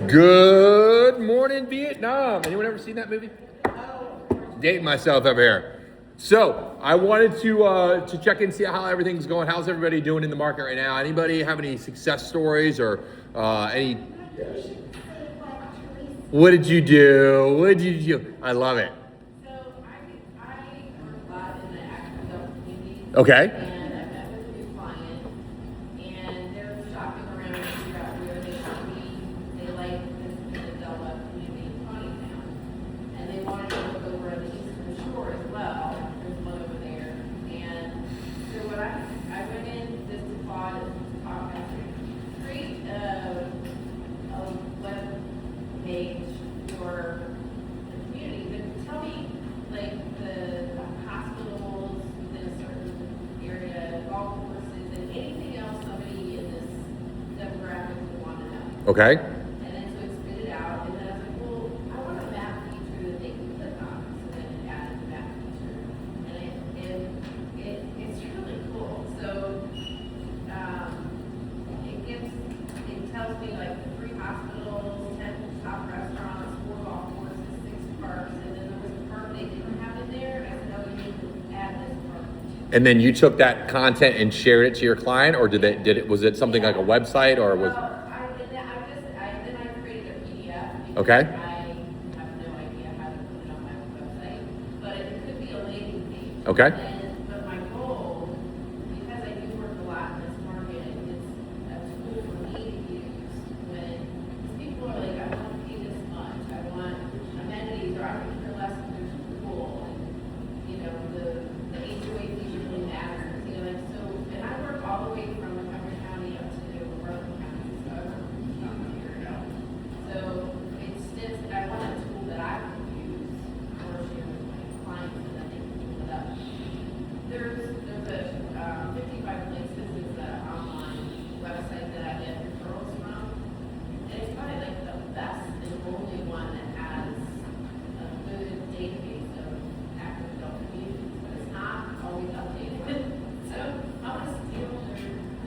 Good morning, Vietnam. Anyone ever seen that movie? Dating myself over here. So I wanted to check in, see how everything's going. How's everybody doing in the market right now? Anybody have any success stories or any? What did you do? What did you do? I love it. So I work a lot in the active adult community. Okay. And I met with a new client, and they're shopping around to figure out where they should be. They like this Adela community in Town, and they wanted to look over on the Eastern Shore as well. There's one over there. And so what I went in just to talk and create a web page for the community, but tell me, like, the hospitals within a certain area, golf courses, and anything else somebody in this demographic would want to know. Okay. And then so it spit it out, and then I was like, well, I want a map feature that they can click on, so then it added the map feature. And it's really cool. So it tells me like the 3 hospitals, 10 top restaurants, 4 golf courses, 6 parks, and then there was a park they didn't have in there, and I said, oh, you need to add this park. And then you took that content and shared it to your client, or was it something like a website, or was? Well, then I created a PDF. Okay. I have no idea how to put it on my website, but it could be a landing page. Okay. But my goal, because I do work a lot in this market, it's a tool for me to use when people are like, I want to pay this much, I want amenities, or I can care less if there's a pool, and the HOA fees really matters, like so. And I work all the way from Montgomery County up to Rutherford County, so I work from here. So it's just I want a tool that I can use or share with my clients, and then they can pull it up. There's a 55 places is an online website that I get referrals from, and it's probably like the best and only one that has a good database of active adult communities, but it's not always updated. So I want to steal their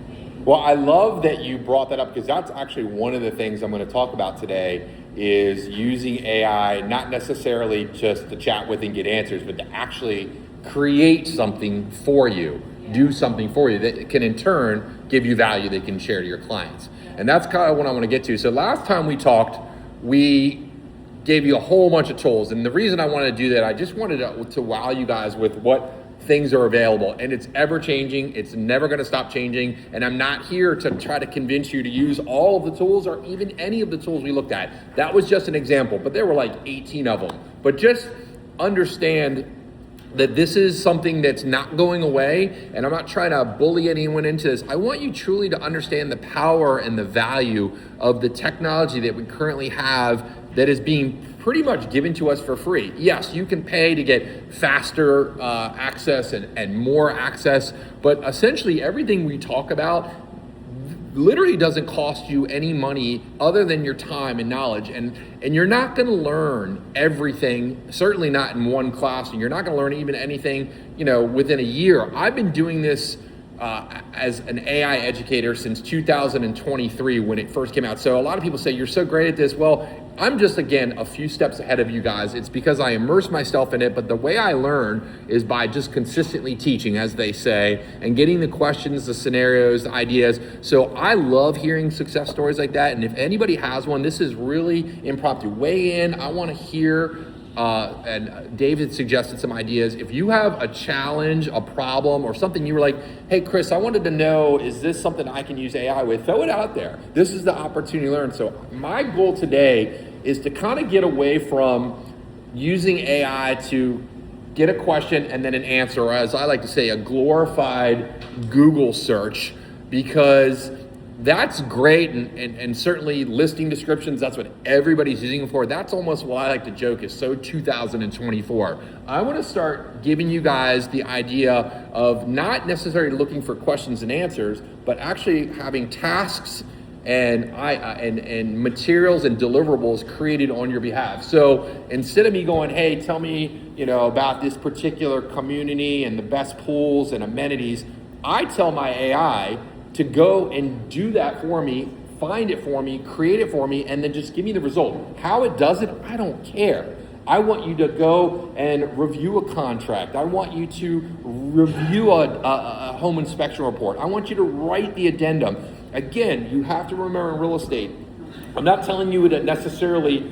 name. Well, I love that you brought that up, because that's actually one of the things I'm going to talk about today is using AI, not necessarily just to chat with and get answers, but to actually create something for you, do something for you that can in turn give you value that can share to your clients. And that's kind of what I want to get to. So last time we talked, we gave you a whole bunch of tools. And the reason I wanted to do that, I just wanted to wow you guys with what things are available, and it's ever changing. It's never going to stop changing. And I'm not here to try to convince you to use all of the tools or even any of the tools we looked at. That was just an example, but there were like 18 of them. But just understand that this is something that's not going away, and I'm not trying to bully anyone into this. I want you truly to understand the power and the value of the technology that we currently have that is being pretty much given to us for free. Yes, you can pay to get faster access and more access, but essentially everything we talk about literally doesn't cost you any money other than your time and knowledge. And you're not gonna learn everything, certainly not in one class, and you're not gonna learn even anything, within a year. I've been doing this as an AI educator since 2023 when it first came out. So a lot of people say, you're so great at this. Well, I'm just, again, a few steps ahead of you guys. It's because I immerse myself in it, but the way I learn is by just consistently teaching, as they say, and getting the questions, the scenarios, the ideas. So I love hearing success stories like that. And if anybody has one, this is really impromptu. Weigh in. I want to hear. And David suggested some ideas. If you have a challenge, a problem, or something you were like, hey, Chris, I wanted to know, is this something I can use AI with? Throw it out there. This is the opportunity to learn. So my goal today is to kind of get away from using AI to get a question and then an answer, or as I like to say, a glorified Google search, because that's great, and certainly listing descriptions, that's what everybody's using it for. That's almost what I like to joke is so 2024. I want to start giving you guys the idea of not necessarily looking for questions and answers, but actually having tasks and materials and deliverables created on your behalf. So instead of me going, hey, tell me, about this particular community and the best pools and amenities, I tell my AI, to go and do that for me, find it for me, create it for me, and then just give me the result. How it does it, I don't care. I want you to go and review a contract. I want you to review a home inspection report. I want you to write the addendum. Again, you have to remember in real estate, I'm not telling you to necessarily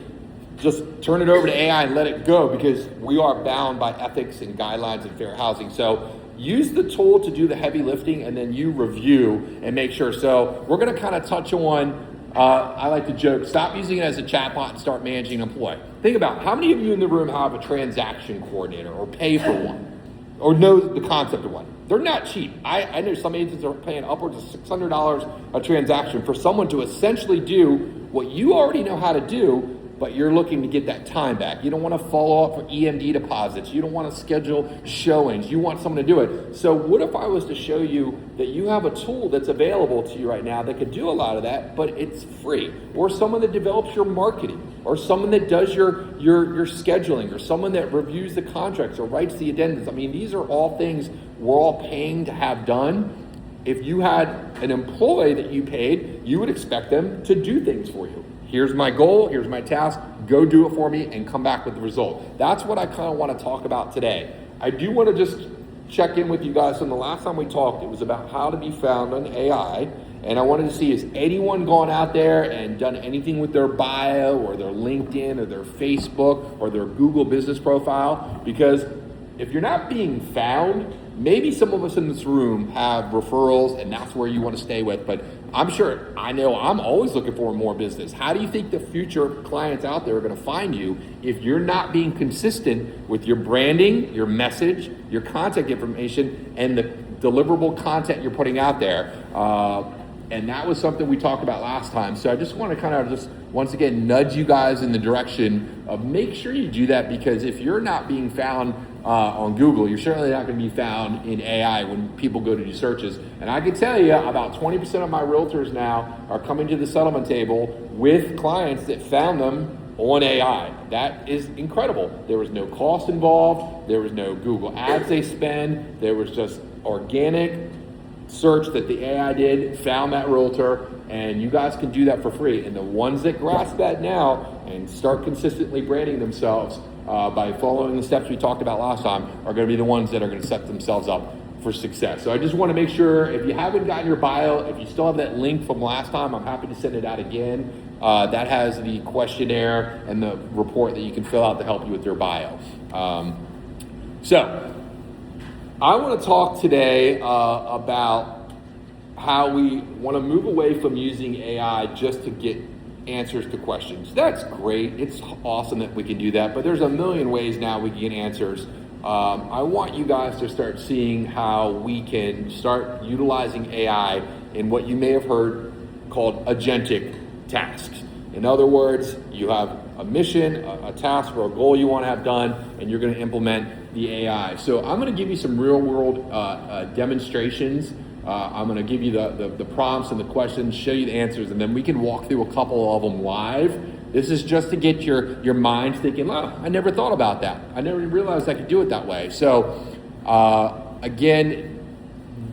just turn it over to AI and let it go, because we are bound by ethics and guidelines and fair housing. So use the tool to do the heavy lifting, and then you review and make sure. So we're going to kind of touch on, I like to joke, stop using it as a chatbot and start managing an employee. Think about how many of you in the room have a transaction coordinator or pay for one or know the concept of one. They're not cheap. I know some agents are paying upwards of $600 a transaction for someone to essentially do what you already know how to do, but you're looking to get that time back. You don't want to follow up for EMD deposits. You don't want to schedule showings. You want someone to do it. So what if I was to show you that you have a tool that's available to you right now that could do a lot of that, but it's free? Or someone that develops your marketing, or someone that does your scheduling, or someone that reviews the contracts or writes the addendums. I mean, these are all things we're all paying to have done. If you had an employee that you paid, you would expect them to do things for you. Here's my goal, here's my task, go do it for me and come back with the result. That's what I kind of want to talk about today. I do want to just check in with you guys. From the last time we talked, it was about how to be found on AI. And I wanted to see, has anyone gone out there and done anything with their bio or their LinkedIn or their Facebook or their Google business profile? Because if you're not being found, maybe some of us in this room have referrals and that's where you want to stay with, but I know I'm always looking for more business. How do you think the future clients out there are going to find you if you're not being consistent with your branding, your message, your contact information, and the deliverable content you're putting out there? And that was something we talked about last time. So I just want to kind of just once again nudge you guys in the direction of make sure you do that, because if you're not being found on Google, you're certainly not going to be found in AI when people go to do searches. And I can tell you about 20% of my realtors now are coming to the settlement table with clients that found them on AI. That is incredible. There was no cost involved. There was no Google ads they spend. There was just organic search that the AI did, found that realtor, and you guys can do that for free. And the ones that grasp that now and start consistently branding themselves by following the steps we talked about last time are going to be the ones that are going to set themselves up for success. So I just want to make sure, if you haven't gotten your bio, if you still have that link from last time, I'm happy to send it out again. That has the questionnaire and the report that you can fill out to help you with your bio. So I want to talk today about how we want to move away from using AI just to get answers to questions. That's great. It's awesome that we can do that, but there's a million ways now we can get answers. I want you guys to start seeing how we can start utilizing AI in what you may have heard called agentic tasks. In other words, you have a mission, a task, or a goal you want to have done, and you're going to implement the AI. So I'm going to give you some real world demonstrations. I'm going to give you the prompts and the questions, show you the answers, and then we can walk through a couple of them live. This is just to get your mind thinking, oh, I never thought about that. I never realized I could do it that way. So again,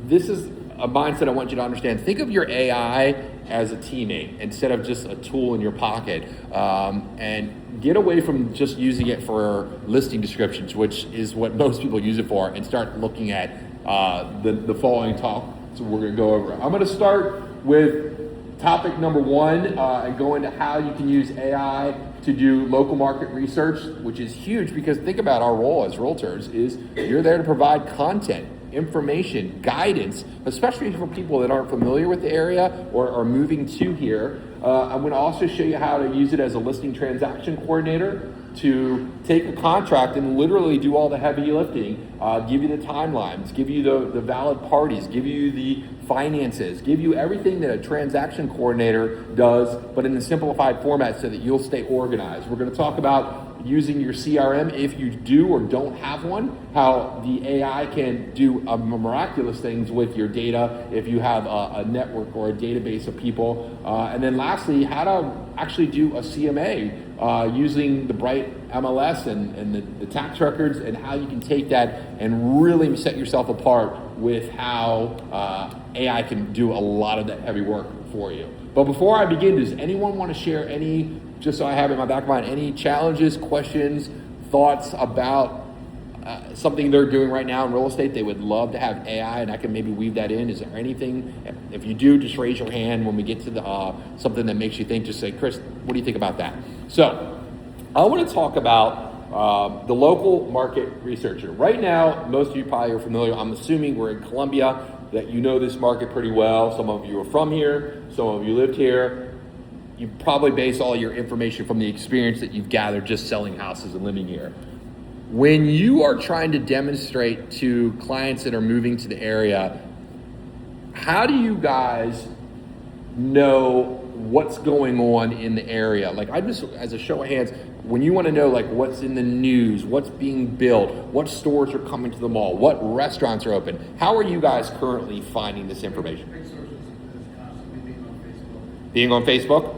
this is a mindset I want you to understand. Think of your AI as a teammate instead of just a tool in your pocket, and get away from just using it for listing descriptions, which is what most people use it for, and start looking at the following topics we're going to go over. I'm going to start with topic number one and go into how you can use AI to do local market research, which is huge, because think about our role as realtors is you're there to provide content, information, guidance, especially for people that aren't familiar with the area or are moving to here. I'm going to also show you how to use it as a listing transaction coordinator to take a contract and literally do all the heavy lifting, give you the timelines, give you the valid parties, give you the finances, give you everything that a transaction coordinator does, but in a simplified format so that you'll stay organized. We're going to talk about using your CRM, if you do or don't have one, how the AI can do miraculous things with your data if you have a network or a database of people. And then lastly, how to actually do a CMA using the Bright MLS and the tax records, and how you can take that and really set yourself apart with how AI can do a lot of that heavy work for you. But before I begin, does anyone want to share any, just so I have in my back of mind, any challenges, questions, thoughts about something they're doing right now in real estate? They would love to have AI, and I can maybe weave that in. Is there anything? If you do, just raise your hand. When we get to the something that makes you think, just say, Chris, what do you think about that? So I want to talk about the local market researcher. Right now, most of you probably are familiar. I'm assuming we're in Columbia, that you know this market pretty well. Some of you are from here. Some of you lived here. You probably base all your information from the experience that you've gathered just selling houses and living here. When you are trying to demonstrate to clients that are moving to the area, how do you guys know what's going on in the area? Like, I just, as a show of hands, when you want to know like what's in the news, what's being built, what stores are coming to the mall, what restaurants are open, how are you guys currently finding this information? Big sources is constantly Being on Facebook?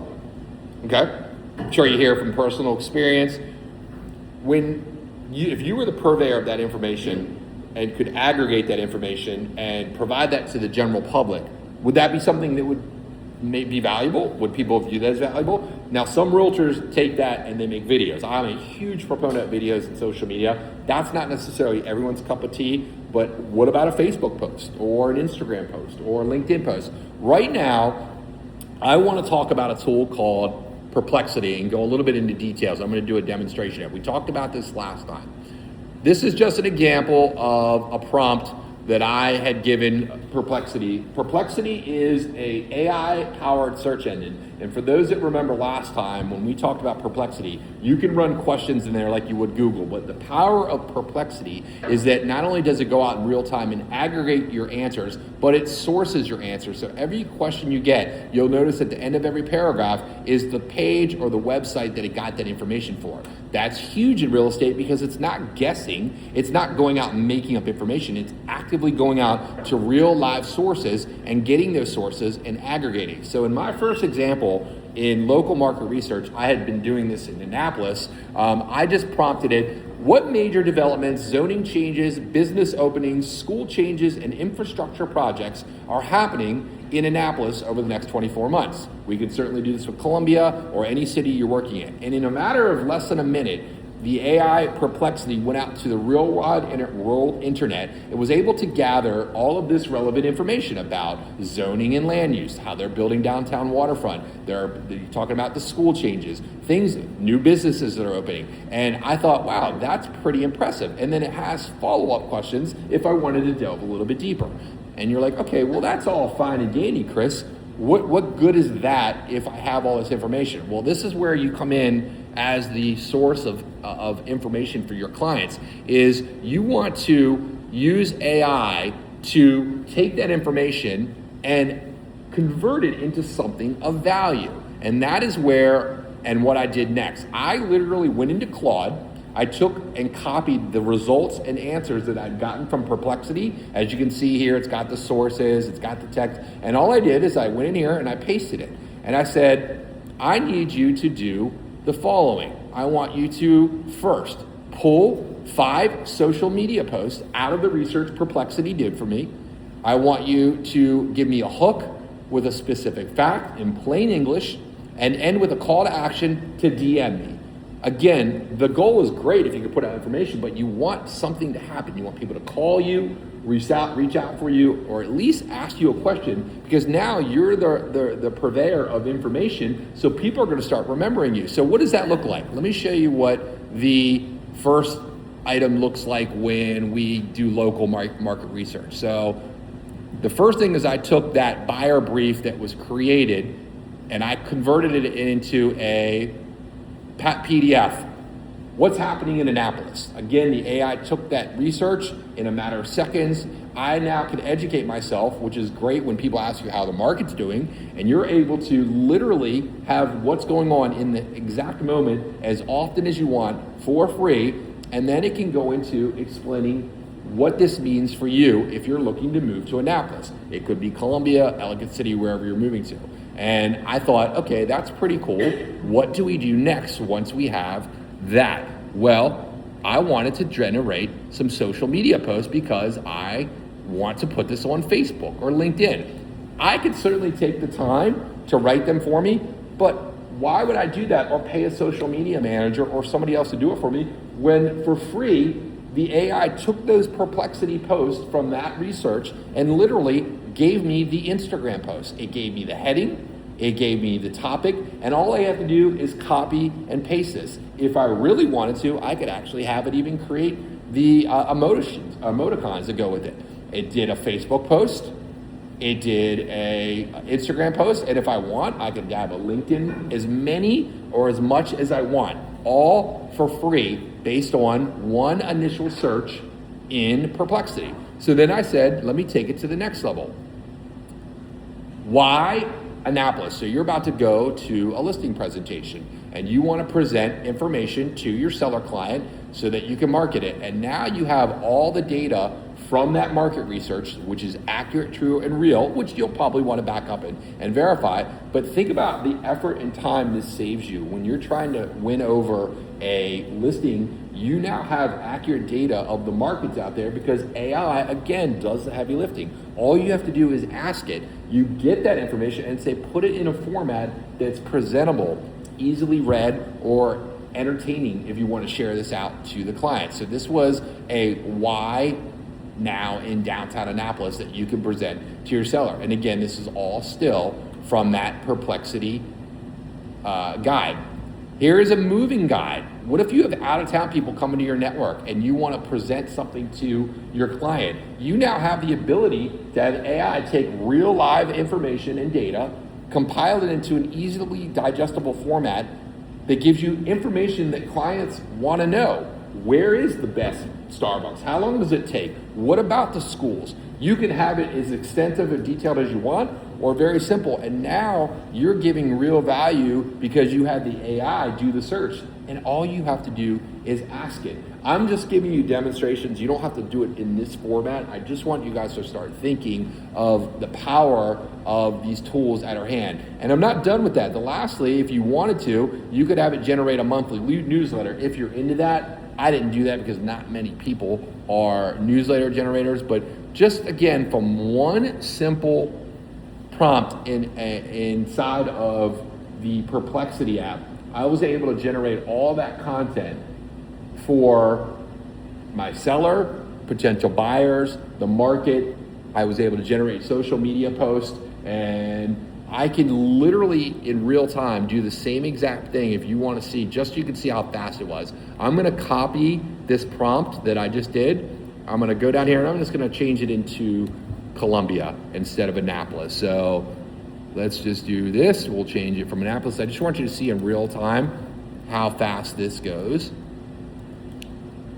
Okay. I'm sure you hear from personal experience. If you were the purveyor of that information and could aggregate that information and provide that to the general public, would that be something that would may be valuable? Would people view that as valuable? Now, some realtors take that and they make videos. I'm a huge proponent of videos and social media. That's not necessarily everyone's cup of tea, but what about a Facebook post or an Instagram post or a LinkedIn post? Right now, I want to talk about a tool called Perplexity and go a little bit into details. I'm going to do a demonstration. We talked about this last time. This is just an example of a prompt that I had given Perplexity. Perplexity is a AI-powered search engine. And for those that remember last time when we talked about Perplexity, you can run questions in there like you would Google. But the power of Perplexity is that not only does it go out in real time and aggregate your answers, but it sources your answers. So every question you get, you'll notice at the end of every paragraph is the page or the website that it got that information for. That's huge in real estate because it's not guessing. It's not going out and making up information. It's actively going out to real live sources and getting those sources and aggregating. So in my first example, in local market research, I had been doing this in Annapolis. I just prompted it, what major developments, zoning changes, business openings, school changes, and infrastructure projects are happening in Annapolis over the next 24 months? We could certainly do this with Columbia or any city you're working in. And in a matter of less than a minute, the AI Perplexity went out to the real world internet. It was able to gather all of this relevant information about zoning and land use, how they're building downtown waterfront. They're talking about the school changes, things, new businesses that are opening. And I thought, wow, that's pretty impressive. And then it has follow-up questions if I wanted to delve a little bit deeper. And you're like, okay, well, that's all fine and dandy, Chris. What good is that if I have all this information? Well, this is where you come in as the source of information for your clients, is you want to use AI to take that information and convert it into something of value. And that is where, and what I did next. I literally went into Claude. I took and copied the results and answers that I'd gotten from Perplexity. As you can see here, it's got the sources, it's got the text. And all I did is I went in here and I pasted it. And I said, I need you to do the following. I want you to first pull 5 social media posts out of the research Perplexity did for me. I want you to give me a hook with a specific fact in plain English and end with a call to action to DM me. Again, the goal is great if you can put out information, but you want something to happen. You want people to call you, reach out for you, or at least ask you a question, because now you're the purveyor of information, so people are going to start remembering you. So what does that look like? Let me show you what the first item looks like when we do local market research. So the first thing is I took that buyer brief that was created and I converted it into a PDF. What's happening in Annapolis? Again, the AI took that research in a matter of seconds, I now can educate myself, which is great when people ask you how the market's doing, and you're able to literally have what's going on in the exact moment as often as you want for free, and then it can go into explaining what this means for you if you're looking to move to Annapolis. It could be Columbia, Ellicott City, wherever you're moving to. And I thought, okay, that's pretty cool. What do we do next once we have that? Well, I wanted to generate some social media posts because I want to put this on Facebook or LinkedIn. I could certainly take the time to write them for me, but why would I do that or pay a social media manager or somebody else to do it for me when for free, the AI took those Perplexity posts from that research and literally gave me the Instagram post. It gave me the heading, it gave me the topic, and all I have to do is copy and paste this. If I really wanted to, I could actually have it even create the emoticons that go with it. It did a Facebook post, it did a Instagram post, and if I want, I could have a LinkedIn, as many or as much as I want, all for free based on one initial search in Perplexity. So then I said, let me take it to the next level. Why Annapolis? So you're about to go to a listing presentation and you want to present information to your seller client so that you can market it. And now you have all the data from that market research, which is accurate, true, and real, which you'll probably want to back up and verify. But think about the effort and time this saves you. When you're trying to win over a listing, you now have accurate data of the markets out there because AI, again, does the heavy lifting. All you have to do is ask it. You get that information and say, put it in a format that's presentable, easily read, or entertaining if you want to share this out to the client. So this was a why now in downtown Annapolis that you can present to your seller. And again, this is all still from that Perplexity guide. Here is a moving guide. What if you have out-of-town people coming to your network and you want to present something to your client? You now have the ability to have AI take real live information and data, compile it into an easily digestible format that gives you information that clients want to know. Where is the best Starbucks? How long does it take? What about the schools? You can have it as extensive and detailed as you want, or very simple. And now you're giving real value because you had the AI do the search. And all you have to do is ask it. I'm just giving you demonstrations. You don't have to do it in this format. I just want you guys to start thinking of the power of these tools at our hand. And I'm not done with that. Lastly, if you wanted to, you could have it generate a monthly newsletter. If you're into that, I didn't do that because not many people are newsletter generators, but just again, from one simple prompt inside of the Perplexity app, I was able to generate all that content for my seller, potential buyers, the market. I was able to generate social media posts, and I can literally in real time do the same exact thing if you want to see, just so you can see how fast it was. I'm going to copy this prompt that I just did. I'm going to go down here and I'm just going to change it into Columbia instead of Annapolis. So let's just do this. We'll change it from Annapolis. I just want you to see in real time how fast this goes.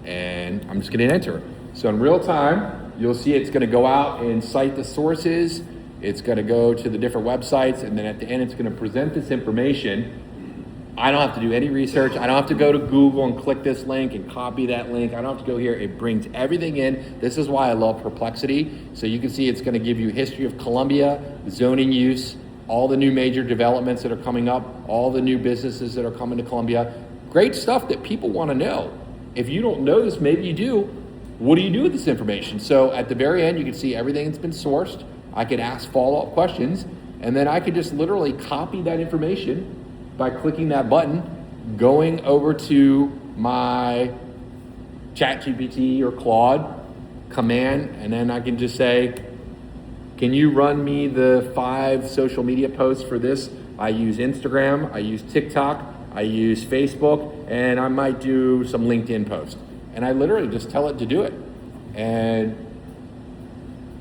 And I'm just going to enter. So in real time, you'll see it's going to go out and cite the sources. It's going to go to the different websites, and then at the end, it's going to present this information. I don't have to do any research. I don't have to go to Google and click this link and copy that link. I don't have to go here. It brings everything in. This is why I love Perplexity. So you can see it's going to give you history of Columbia, zoning use, all the new major developments that are coming up, all the new businesses that are coming to Columbia. Great stuff that people want to know. If you don't know this, maybe you do. What do you do with this information? So at the very end, you can see everything that's been sourced. I could ask follow-up questions, and then I could just literally copy that information by clicking that button, going over to my ChatGPT or Claude command, and then I can just say, can you run me the 5 social media posts for this? I use Instagram, I use TikTok, I use Facebook, and I might do some LinkedIn posts. And I literally just tell it to do it. And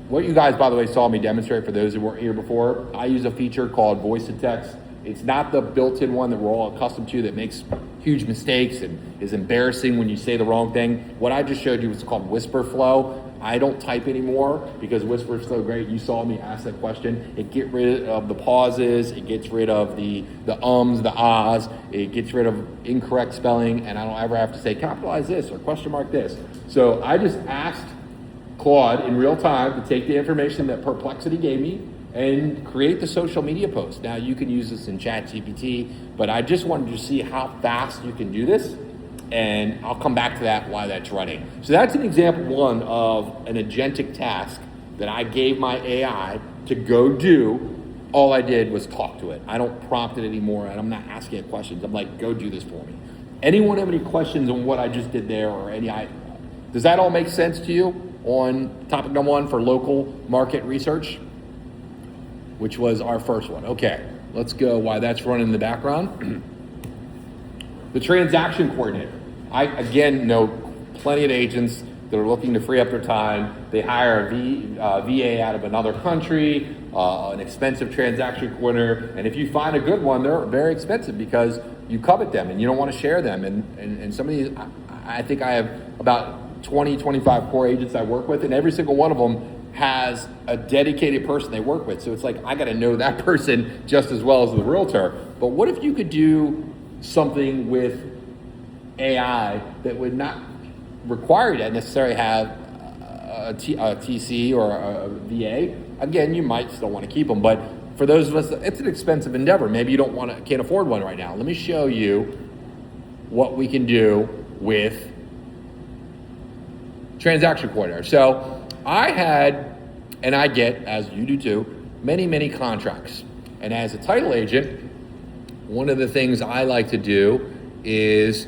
what you guys, by the way, saw me demonstrate, for those who weren't here before, I use a feature called voice to text. It's not the built-in one that we're all accustomed to that makes huge mistakes and is embarrassing when you say the wrong thing. What I just showed you was called whisper flow. I don't type anymore because Whisper's so great. You saw me ask that question. It gets rid of the pauses. It gets rid of the ums, the ahs. It gets rid of incorrect spelling, and I don't ever have to say capitalize this or question mark this. So I just asked Claude in real time to take the information that Perplexity gave me and create the social media post. Now you can use this in ChatGPT, but I just wanted to see how fast you can do this, and I'll come back to that why that's running. So that's an example one of an agentic task that I gave my AI to go do. All I did was talk to it. I don't prompt it anymore, and I'm not asking it questions. I'm like, go do this for me. Anyone have any questions on what I just did there, or does that all make sense to you on topic number one for local market research, which was our first one? Okay, let's go why that's running in the background. The transaction coordinator. I, again, know plenty of agents that are looking to free up their time. They hire a VA out of another country, an expensive transaction coordinator, and if you find a good one, they're very expensive because you covet them and you don't want to share them. And some of these, I think I have about 20, 25 core agents I work with, and every single one of them has a dedicated person they work with. So it's like, I got to know that person just as well as the realtor. But what if you could do something with AI that would not require you to necessarily have a TC or a VA? Again, you might still want to keep them, but for those of us, it's an expensive endeavor. Maybe you can't afford one right now. Let me show you what we can do with transaction coordinator. So I had, and I get, as you do too, many contracts. And as a title agent, one of the things I like to do is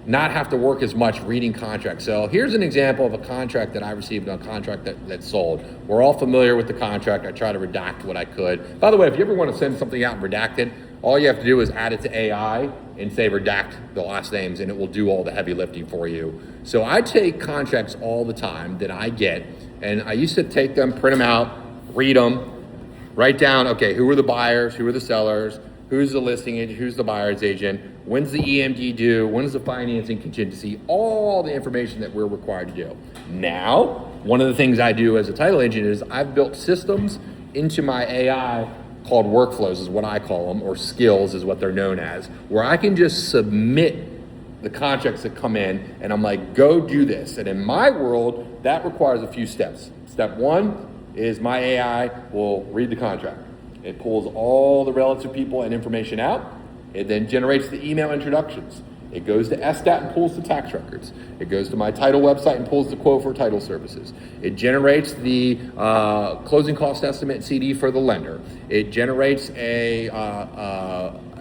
not have to work as much reading contracts. So here's an example of a contract that I received on a contract that sold. We're all familiar with the contract. I try to redact what I could. By the way, if you ever want to send something out and redact it, all you have to do is add it to AI and say redact the last names, and it will do all the heavy lifting for you. So I take contracts all the time that I get, and I used to take them, print them out, read them, write down, okay, who are the buyers, who are the sellers, who's the listing agent, who's the buyer's agent, when's the EMD due, when's the financing contingency, all the information that we're required to do. Now, one of the things I do as a title agent is I've built systems into my AI called workflows is what I call them, or skills is what they're known as, where I can just submit the contracts that come in and I'm like, go do this. And in my world, that requires a few steps. Step one is my AI will read the contract. It pulls all the relative people and information out. It then generates the email introductions. It goes to SStat and pulls the tax records. It goes to my title website and pulls the quote for title services. It generates the closing cost estimate CD for the lender. It generates an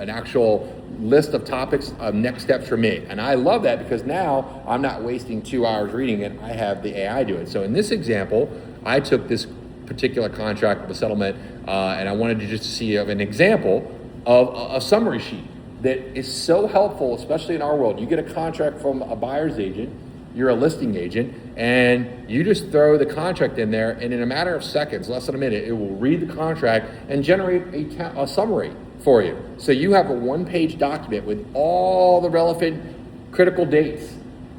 actual list of topics of next steps for me. And I love that because now I'm not wasting 2 hours reading it. I have the AI do it. So in this example, I took this particular contract, the settlement, and I wanted to just see an example of a summary sheet that is so helpful, especially in our world. You get a contract from a buyer's agent, you're a listing agent, and you just throw the contract in there, and in a matter of seconds, less than a minute, it will read the contract and generate a summary for you. So you have a one-page document with all the relevant critical dates,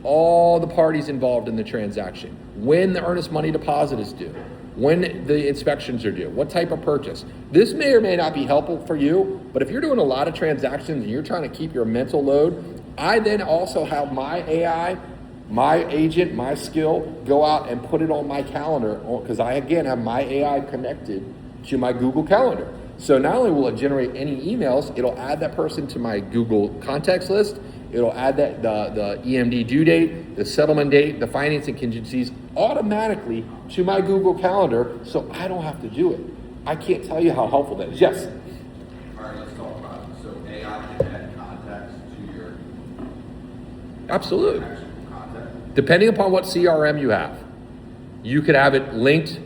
all the parties involved in the transaction, when the earnest money deposit is due, when the inspections are due, what type of purchase. This may or may not be helpful for you, but if you're doing a lot of transactions and you're trying to keep your mental load, I then also have my AI, my agent, my skill, go out and put it on my calendar, because I, again, have my AI connected to my Google Calendar. So not only will it generate any emails, it'll add that person to my Google contacts list. It'll add that the EMD due date, the settlement date, the financing contingencies automatically to my Google Calendar, so I don't have to do it. I can't tell you how helpful that is. Yes? All right, let's talk about it. So AI can add contacts to your Absolutely. actual contact. Depending upon what CRM you have, you could have it linked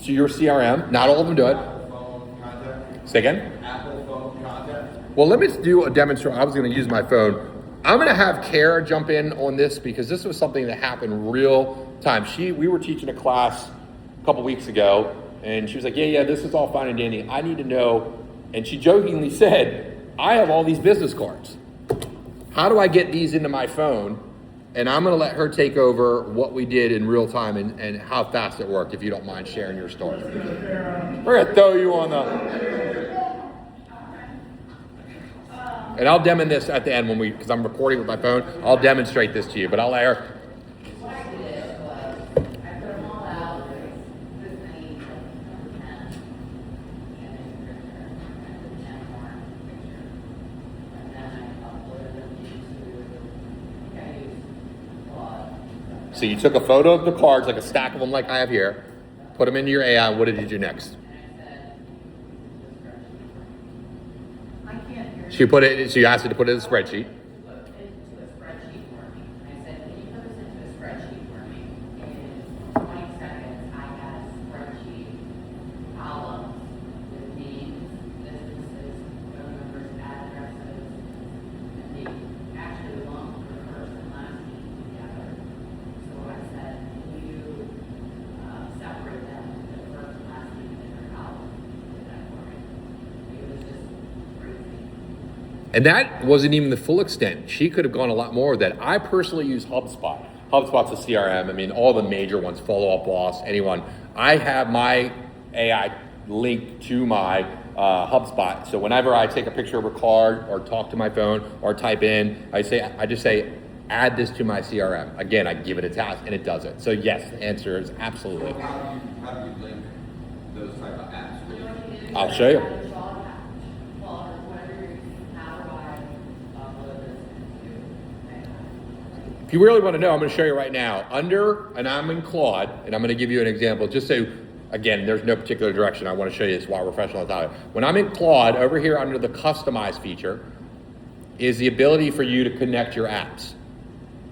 to your CRM. Not all of them do it. Apple phone contact. Say again? Apple phone contact. Well, let me do a demonstration. I was going to use my phone. I'm going to have Kara jump in on this because this was something that happened real time. We were teaching a class a couple weeks ago, and she was like, yeah, this is all fine and dandy. I need to know. And she jokingly said, I have all these business cards. How do I get these into my phone and I'm gonna let her take over what we did in real time and how fast it worked, if you don't mind sharing your story. We're gonna throw you on and I'll demo this at the end because I'm recording with my phone, I'll demonstrate this to you, but I'll let her. What I did was, I put them all out, there's this many, 10, and then picture, and then 10 more picture. And then I uploaded them into, I used Claude. So you took a photo of the cards, like a stack of them like I have here, put them into your AI, what did you do next? I can't hear. So you asked her to put it in a spreadsheet. Put it into a spreadsheet for me. I said, can you put this into a spreadsheet for me? In 20 seconds, I had a spreadsheet column with names, businesses, phone numbers, addresses, and the actually lumped the first and last name together. So I said, can you separate them, the first and last name in their column? Did that for me. It was just crazy. And that wasn't even the full extent. She could have gone a lot more with that. I personally use HubSpot. HubSpot's a CRM. I mean, all the major ones, Follow Up Boss, anyone. I have my AI linked to my HubSpot. So whenever I take a picture of a card or talk to my phone or type in, I just say, add this to my CRM. Again, I give it a task and it does it. So yes, the answer is absolutely. How do you link those type of apps? I'll show you. If you really want to know, I'm going to show you right now. And I'm in Claude, and I'm going to give you an example. Just so, again, there's no particular direction. I want to show you this while we're fresh on the topic. When I'm in Claude, over here under the Customize feature, is the ability for you to connect your apps.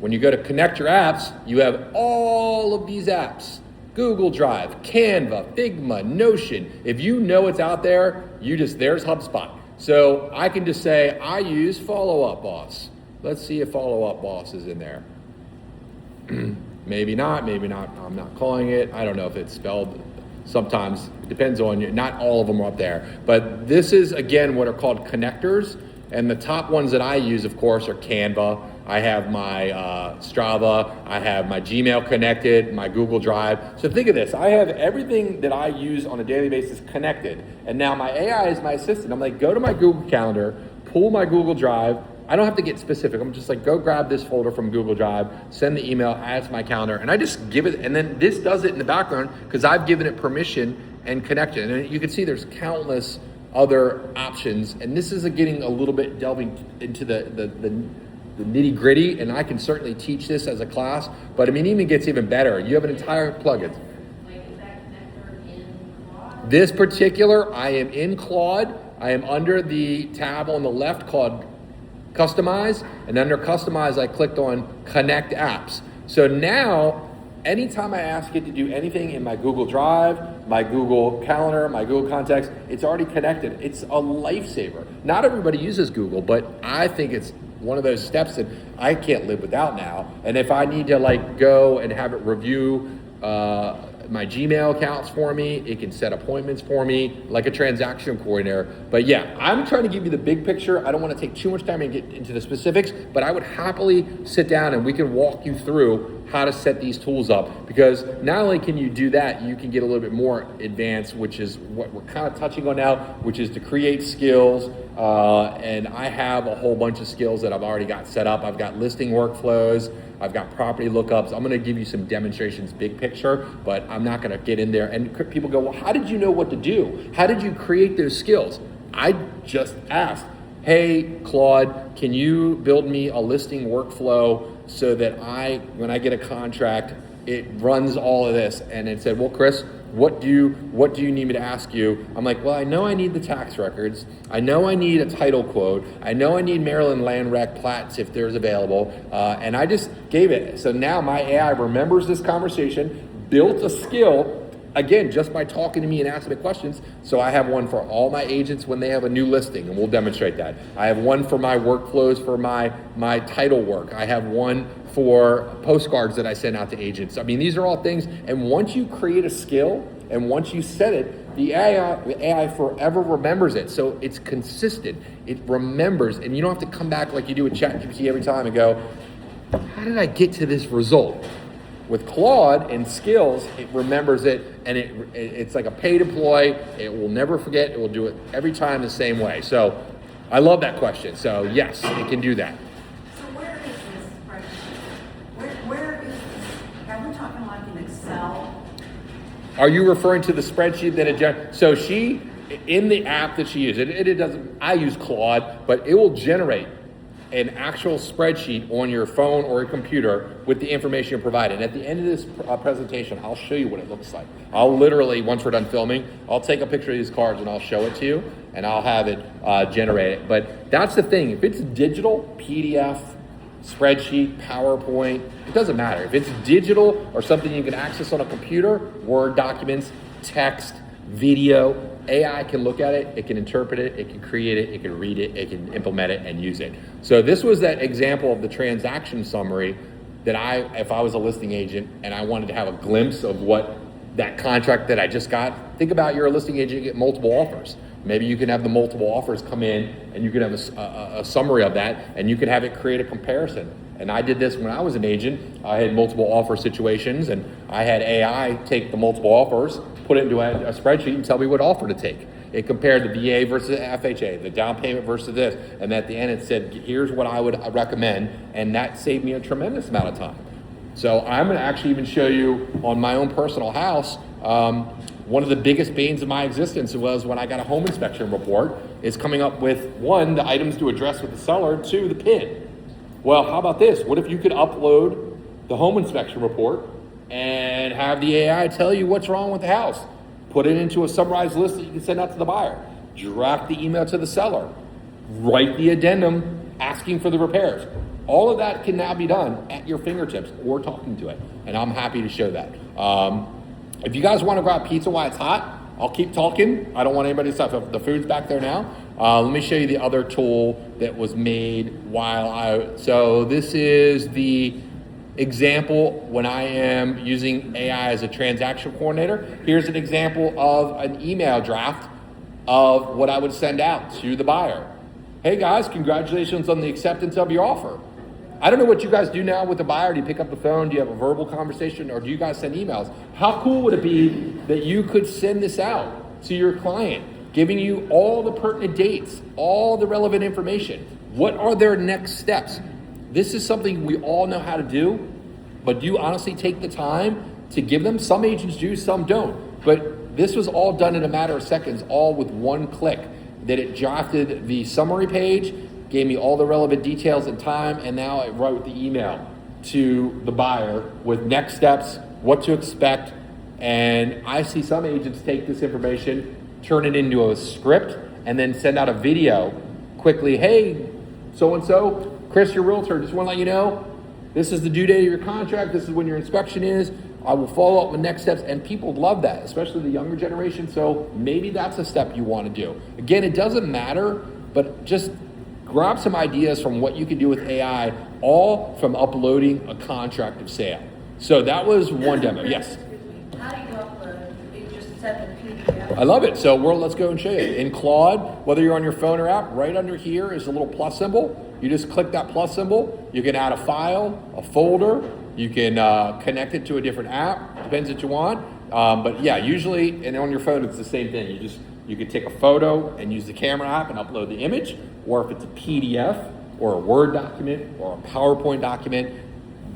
When you go to connect your apps, you have all of these apps. Google Drive, Canva, Figma, Notion. If you know it's out there, there's HubSpot. So I can just say, I use Follow Up Boss. Let's see if Follow Up Boss is in there. Maybe not. I'm not calling it. I don't know if it's spelled. Sometimes it depends on you. Not all of them are up there. But this is, again, what are called connectors. And the top ones that I use, of course, are Canva. I have my Strava. I have my Gmail connected, my Google Drive. So think of this. I have everything that I use on a daily basis connected. And now my AI is my assistant. I'm like, go to my Google Calendar, pull my Google Drive. I don't have to get specific. I'm just like, go grab this folder from Google Drive, send the email, add it to my calendar, and I just give it, and then this does it in the background because I've given it permission and connected. And you can see there's countless other options, and this is getting a little bit delving into the nitty gritty, and I can certainly teach this as a class, but I mean, even gets even better. You have an entire plugin. Like, is that connector in Claude? This particular, I am in Claude. I am under the tab on the left called Customize, and under Customize, I clicked on Connect Apps. So now, anytime I ask it to do anything in my Google Drive, my Google Calendar, my Google Contacts, it's already connected. It's a lifesaver. Not everybody uses Google, but I think it's one of those steps that I can't live without now. And if I need to like go and have it review my Gmail accounts for me, it can set appointments for me like a transaction coordinator. But yeah, I'm trying to give you the big picture. I don't want to take too much time and get into the specifics, but I would happily sit down and we can walk you through how to set these tools up, because not only can you do that, you can get a little bit more advanced, which is what we're kind of touching on now, which is to create skills. And I have a whole bunch of skills that I've already got set up. I've got listing workflows, I've got property lookups. I'm gonna give you some demonstrations, big picture, but I'm not gonna get in there. And people go, well, how did you know what to do? How did you create those skills? I just asked, hey, Claude, can you build me a listing workflow so that when I get a contract, it runs all of this? And it said, well, Chris, what do you need me to ask you? I'm like, well, I know I need the tax records. I know I need a title quote. I know I need Maryland land rec plats if there's available. And I just gave it. So now my AI remembers this conversation, built a skill, again, just by talking to me and asking me questions. So I have one for all my agents when they have a new listing, and we'll demonstrate that. I have one for my workflows for my title work. I have one for postcards that I send out to agents. I mean, these are all things, and once you create a skill and once you set it, the AI forever remembers it. So it's consistent. It remembers, and you don't have to come back like you do with ChatGPT every time and go, how did I get to this result? With Claude and skills, it remembers it, and it's like a pay deploy. It will never forget. It will do it every time the same way. So I love that question. So yes, it can do that. So where is this spreadsheet? Where is this? Are we talking like in Excel? Are you referring to the spreadsheet that so she, in the app that she uses, it doesn't, I use Claude, but it will generate an actual spreadsheet on your phone or your computer with the information you're provided. At the end of this presentation, I'll show you what it looks like. I'll literally, once we're done filming, I'll take a picture of these cards and I'll show it to you, and I'll have it generate it. But that's the thing. If it's digital, PDF, spreadsheet, PowerPoint, it doesn't matter. If it's digital or something you can access on a computer, Word documents, text, video, AI can look at it, it can interpret it, it can create it, it can read it, it can implement it and use it. So this was that example of the transaction summary that if I was a listing agent and I wanted to have a glimpse of what that contract that I just got, think about you're a listing agent, you get multiple offers. Maybe you can have the multiple offers come in and you can have a summary of that, and you can have it create a comparison. And I did this when I was an agent. I had multiple offer situations, and I had AI take the multiple offers, put it into a spreadsheet and tell me what offer to take. It compared the VA versus the FHA, the down payment versus this, and at the end it said, here's what I would recommend, and that saved me a tremendous amount of time. So I'm gonna actually even show you on my own personal house, one of the biggest banes of my existence was when I got a home inspection report, is coming up with, one, the items to address with the seller, two, the PIN. Well, how about this? What if you could upload the home inspection report and have the AI tell you what's wrong with the house? Put it into a summarized list that you can send out to the buyer. Draft the email to the seller. Write the addendum asking for the repairs. All of that can now be done at your fingertips or talking to it. And I'm happy to show that. If you guys want to grab pizza while it's hot, I'll keep talking. I don't want anybody to stop. The food's back there now. Let me show you the other tool that was made so this is the example when I am using AI as a transaction coordinator. Here's an example of an email draft of what I would send out to the buyer. Hey guys, congratulations on the acceptance of your offer. I don't know what you guys do now with the buyer. Do you pick up the phone? Do you have a verbal conversation? Or do you guys send emails? How cool would it be that you could send this out to your client, giving you all the pertinent dates, all the relevant information? What are their next steps? This is something we all know how to do, but do you honestly take the time to give them? Some agents do, some don't. But this was all done in a matter of seconds, all with one click. That it drafted the summary page, gave me all the relevant details and time, and now it wrote the email to the buyer with next steps, what to expect. And I see some agents take this information, turn it into a script, and then send out a video quickly. Hey, so-and-so, Chris, your realtor, just want to let you know, this is the due date of your contract, this is when your inspection is, I will follow up with next steps, and people love that, especially the younger generation, so maybe that's a step you want to do. Again, it doesn't matter, but just grab some ideas from what you can do with AI, all from uploading a contract of sale. So that was one demo, yes? How do you upload? You just send the PDF? I love it. So let's go and show you. In Claude, whether you're on your phone or app, right under here is a little plus symbol. You just click that plus symbol. You can add a file, a folder. You can connect it to a different app. Depends what you want. But yeah, usually, and on your phone, it's the same thing. You could take a photo and use the camera app and upload the image, or if it's a PDF or a Word document or a PowerPoint document,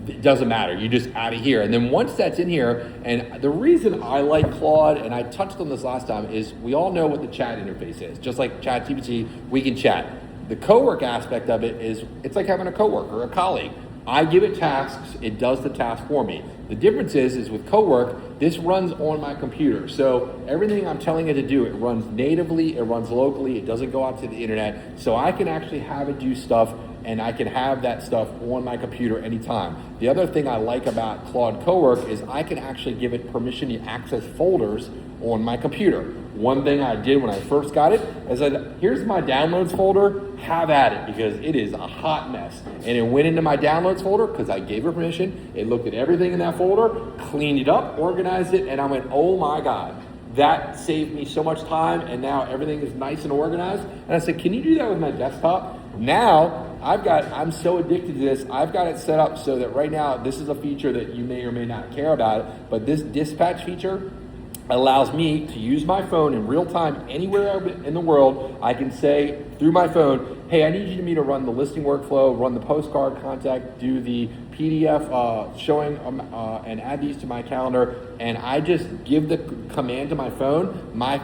it doesn't matter. You just add it here. And then once that's in here, and the reason I like Claude, and I touched on this last time, is we all know what the chat interface is. Just like ChatGPT, we can chat. The co-work aspect of it is, it's like having a coworker, a colleague. I give it tasks, it does the task for me. The difference is with co-work, this runs on my computer. So everything I'm telling it to do, it runs natively, it runs locally, it doesn't go out to the internet. So I can actually have it do stuff, and I can have that stuff on my computer anytime. The other thing I like about Claude Cowork is I can actually give it permission to access folders on my computer. One thing I did when I first got it is I said, here's my downloads folder, have at it, because it is a hot mess. And it went into my downloads folder because I gave her permission. It looked at everything in that folder, cleaned it up, organized it, and I went, oh my God. That saved me so much time, and now everything is nice and organized. And I said, can you do that with my desktop? Now, I'm so addicted to this. I've got it set up so that right now, this is a feature that you may or may not care about, but this dispatch feature allows me to use my phone in real time anywhere in the world. I can say through my phone, hey, I need you to run the listing workflow, run the postcard contact, do the PDF showing and add these to my calendar. And I just give the command to my phone. My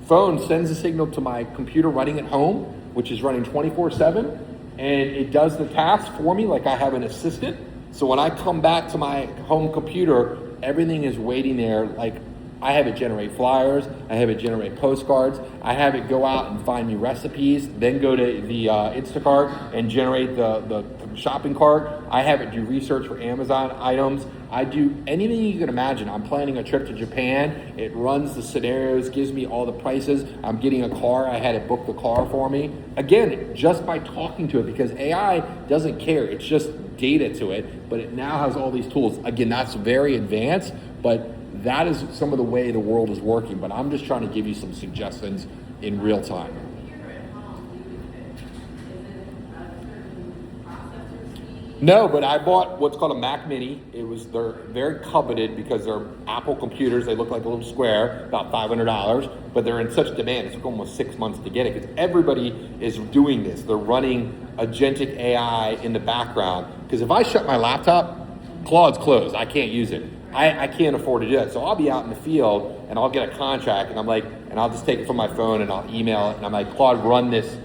phone sends a signal to my computer running at home, which is running 24/7. And it does the task for me like I have an assistant. So when I come back to my home computer, everything is waiting there. Like I have it generate flyers, I have it generate postcards, I have it go out and find me recipes, then go to the Instacart and generate the shopping cart. I have it do research for Amazon items. I do anything you can imagine. I'm planning a trip to Japan. It runs the scenarios, gives me all the prices. I'm getting a car. I had it book the car for me. Again, just by talking to it, because AI doesn't care. It's just data to it, but it now has all these tools. Again, that's very advanced, but that is some of the way the world is working. But I'm just trying to give you some suggestions in real time. Computer at home, is it a certain processor speed? No, but I bought what's called a Mac Mini. They're very coveted because they're Apple computers. They look like a little square, about $500, but they're in such demand. It took almost 6 months to get it because everybody is doing this. They're running agentic AI in the background. Because if I shut my laptop, Claude's closed. I can't use it. I can't afford to do that. So I'll be out in the field and I'll get a contract and I'll just take it from my phone and I'll email it and I'm like, Claude, run this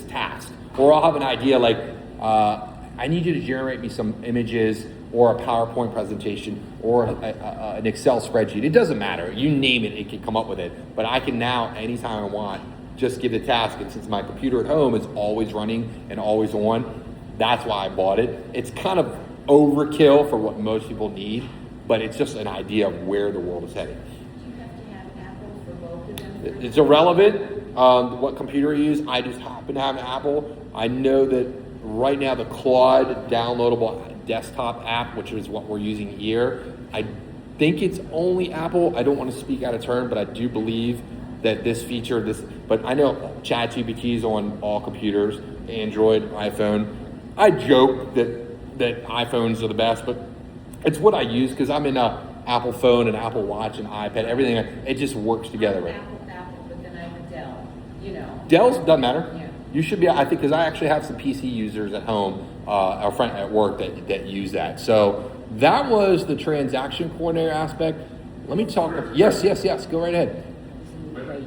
task. Or I'll have an idea like, I need you to generate me some images or a PowerPoint presentation or an Excel spreadsheet. It doesn't matter. You name it, it can come up with it. But I can now, anytime I want, just give the task. And since my computer at home is always running and always on, that's why I bought it. It's kind of overkill for what most people need, but it's just an idea of where the world is heading. Do you have to have Apple for both of them? It's irrelevant what computer you use. I just happen to have an Apple. I know that right now the Claude downloadable desktop app, which is what we're using here, I think it's only Apple. I don't want to speak out of turn, but I do believe that this feature, but I know ChatGPT is on all computers, Android, iPhone. I joke that iPhones are the best, but it's what I use because I'm in a Apple phone and Apple Watch and iPad, everything. It just works together. Right? Apple, but then I'm a Dell, you know. Dell's doesn't matter. Yeah. You should be, I think, because I actually have some PC users at home, our friend at work that use that. So that was the transaction coordinator aspect. Let me talk. Yes. Go right ahead.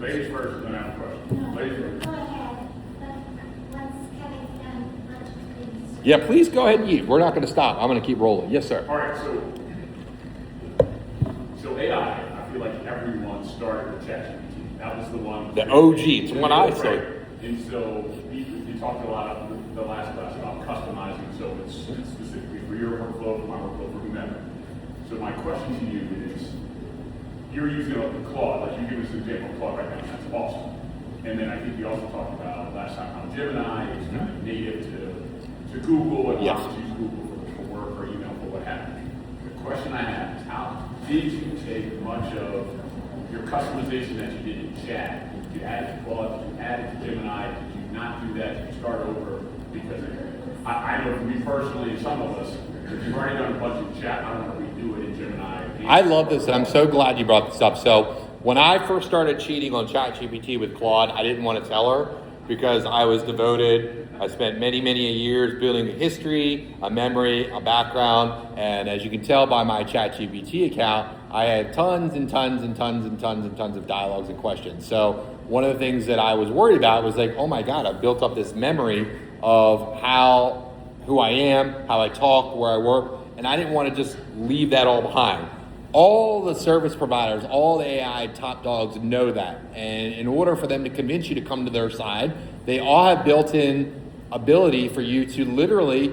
Ladies first, then I have a question. Ladies first. Go ahead, but once Kevin's done, let's please. Yeah, please go ahead and eat. We're not going to stop. I'm going to keep rolling. Yes, sir. All right, so AI, I feel like everyone started with ChatGPT. That was the one. The OG. It's one I say. Right. And so you talked a lot the last class about customizing, so it's specifically for your workflow, for my workflow, for whomever. So my question to you is, you're using Claude, like you give us an example of Claude right now, that's awesome. And then I think you also talked about last time how Gemini is kind of native to Google and Yes. how to use Google for work or email for what have you. The question I have is, how did you take much of your customization that you did in chat? Did you add it to Claude? Did you add it to Gemini? Did you not do that? Did you start over? Because I know for me personally, some of us, if you've already done a bunch of chat, I don't want to redo it in Gemini. I love this, and I'm so glad you brought this up. So when I first started cheating on ChatGPT with Claude, I didn't want to tell her because I was devoted. I spent many years building a history, a memory, a background, and as you can tell by my ChatGPT account, I had tons and tons of dialogues and questions. So one of the things that I was worried about was like, oh my God, I've built up this memory of who I am, how I talk, where I work, and I didn't want to just leave that all behind. All the service providers, all the AI top dogs know that. And in order for them to convince you to come to their side, they all have built-in ability for you to literally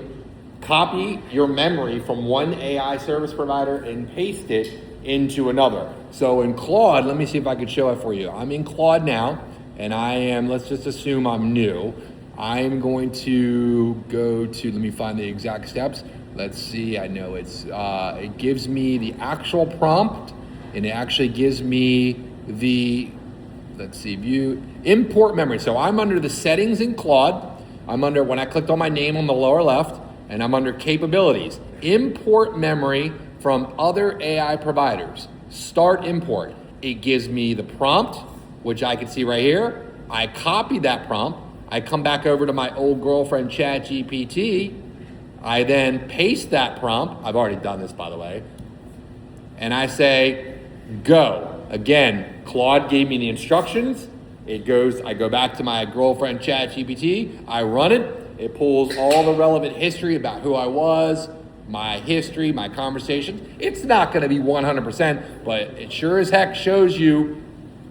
copy your memory from one AI service provider and paste it into another. So in Claude, let me see if I could show it for you. I'm in Claude now, and I am, let's just assume I'm new. I'm going to go to, let me find the exact steps. Let's see, I know it gives me the actual prompt, and it actually gives me the, let's see, view, import memory. So I'm under the settings in Claude. when I clicked on my name on the lower left, and I'm under capabilities, import memory from other AI providers. Start import. It gives me the prompt, which I can see right here. I copy that prompt. I come back over to my old girlfriend ChatGPT. I then paste that prompt. I've already done this, by the way. And I say, go. Again, Claude gave me the instructions. I go back to my girlfriend ChatGPT. I run it. It pulls all the relevant history about who I was, my history, my conversations. It's not going to be 100%, but it sure as heck shows you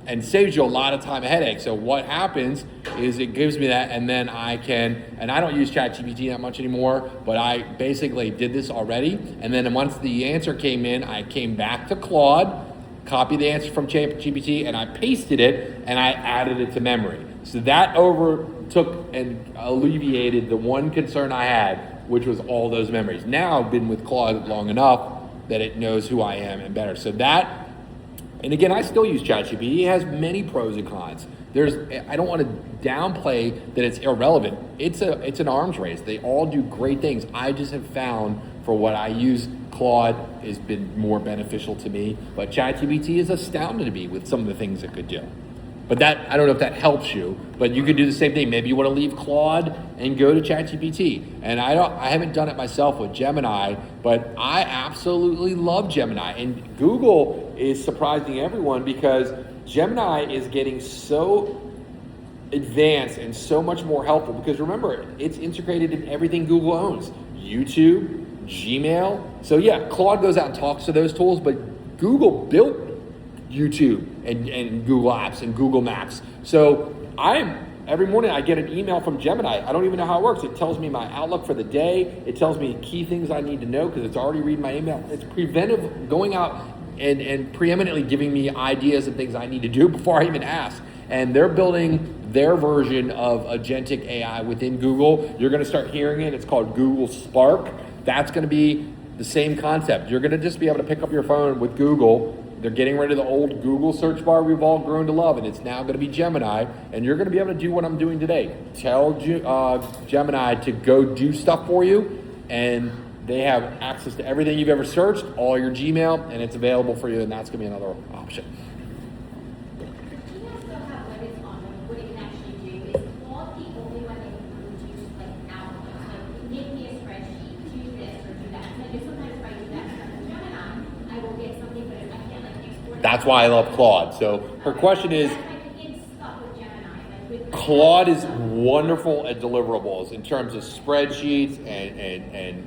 and saves you a lot of time and headache. So what happens is it gives me that, and then I don't use ChatGPT that much anymore, but I basically did this already. And then once the answer came in, I came back to Claude, copied the answer from ChatGPT, and I pasted it, and I added it to memory. So that overtook and alleviated the one concern I had, which was all those memories. Now I've been with Claude long enough that it knows who I am and better. So that, and again, I still use ChatGPT. It has many pros and cons. I don't want to downplay that it's irrelevant. It's an arms race. They all do great things. I just have found for what I use, Claude has been more beneficial to me. But ChatGPT is astounding to me with some of the things it could do. But that, I don't know if that helps you, but you could do the same thing. Maybe you want to leave Claude and go to ChatGPT. And I haven't done it myself with Gemini, but I absolutely love Gemini. And Google is surprising everyone because Gemini is getting so advanced and so much more helpful because remember, it's integrated in everything Google owns. YouTube, Gmail. So yeah, Claude goes out and talks to those tools, but Google built YouTube and Google Apps and Google Maps. So every morning I get an email from Gemini. I don't even know how it works. It tells me my outlook for the day. It tells me key things I need to know because it's already reading my email. It's preventive, going out and preeminently giving me ideas and things I need to do before I even ask. And they're building their version of agentic AI within Google. You're going to start hearing it. It's called Google Spark. That's going to be the same concept. You're going to just be able to pick up your phone with Google. They're getting rid of the old Google search bar we've all grown to love, and it's now going to be Gemini, and you're going to be able to do what I'm doing today. Tell Gemini to go do stuff for you, and they have access to everything you've ever searched, all your Gmail, and it's available for you, and that's going to be another option. Do you also have limits on what it can actually do? Is all the only one that can produce like outputs? Like, give me a spreadsheet, do this or do that. And I do sometimes if I do that stuff in Gemini, I will get something, but if I can't like export. That's why I love Claude. So her question is, Claude is wonderful at deliverables in terms of spreadsheets and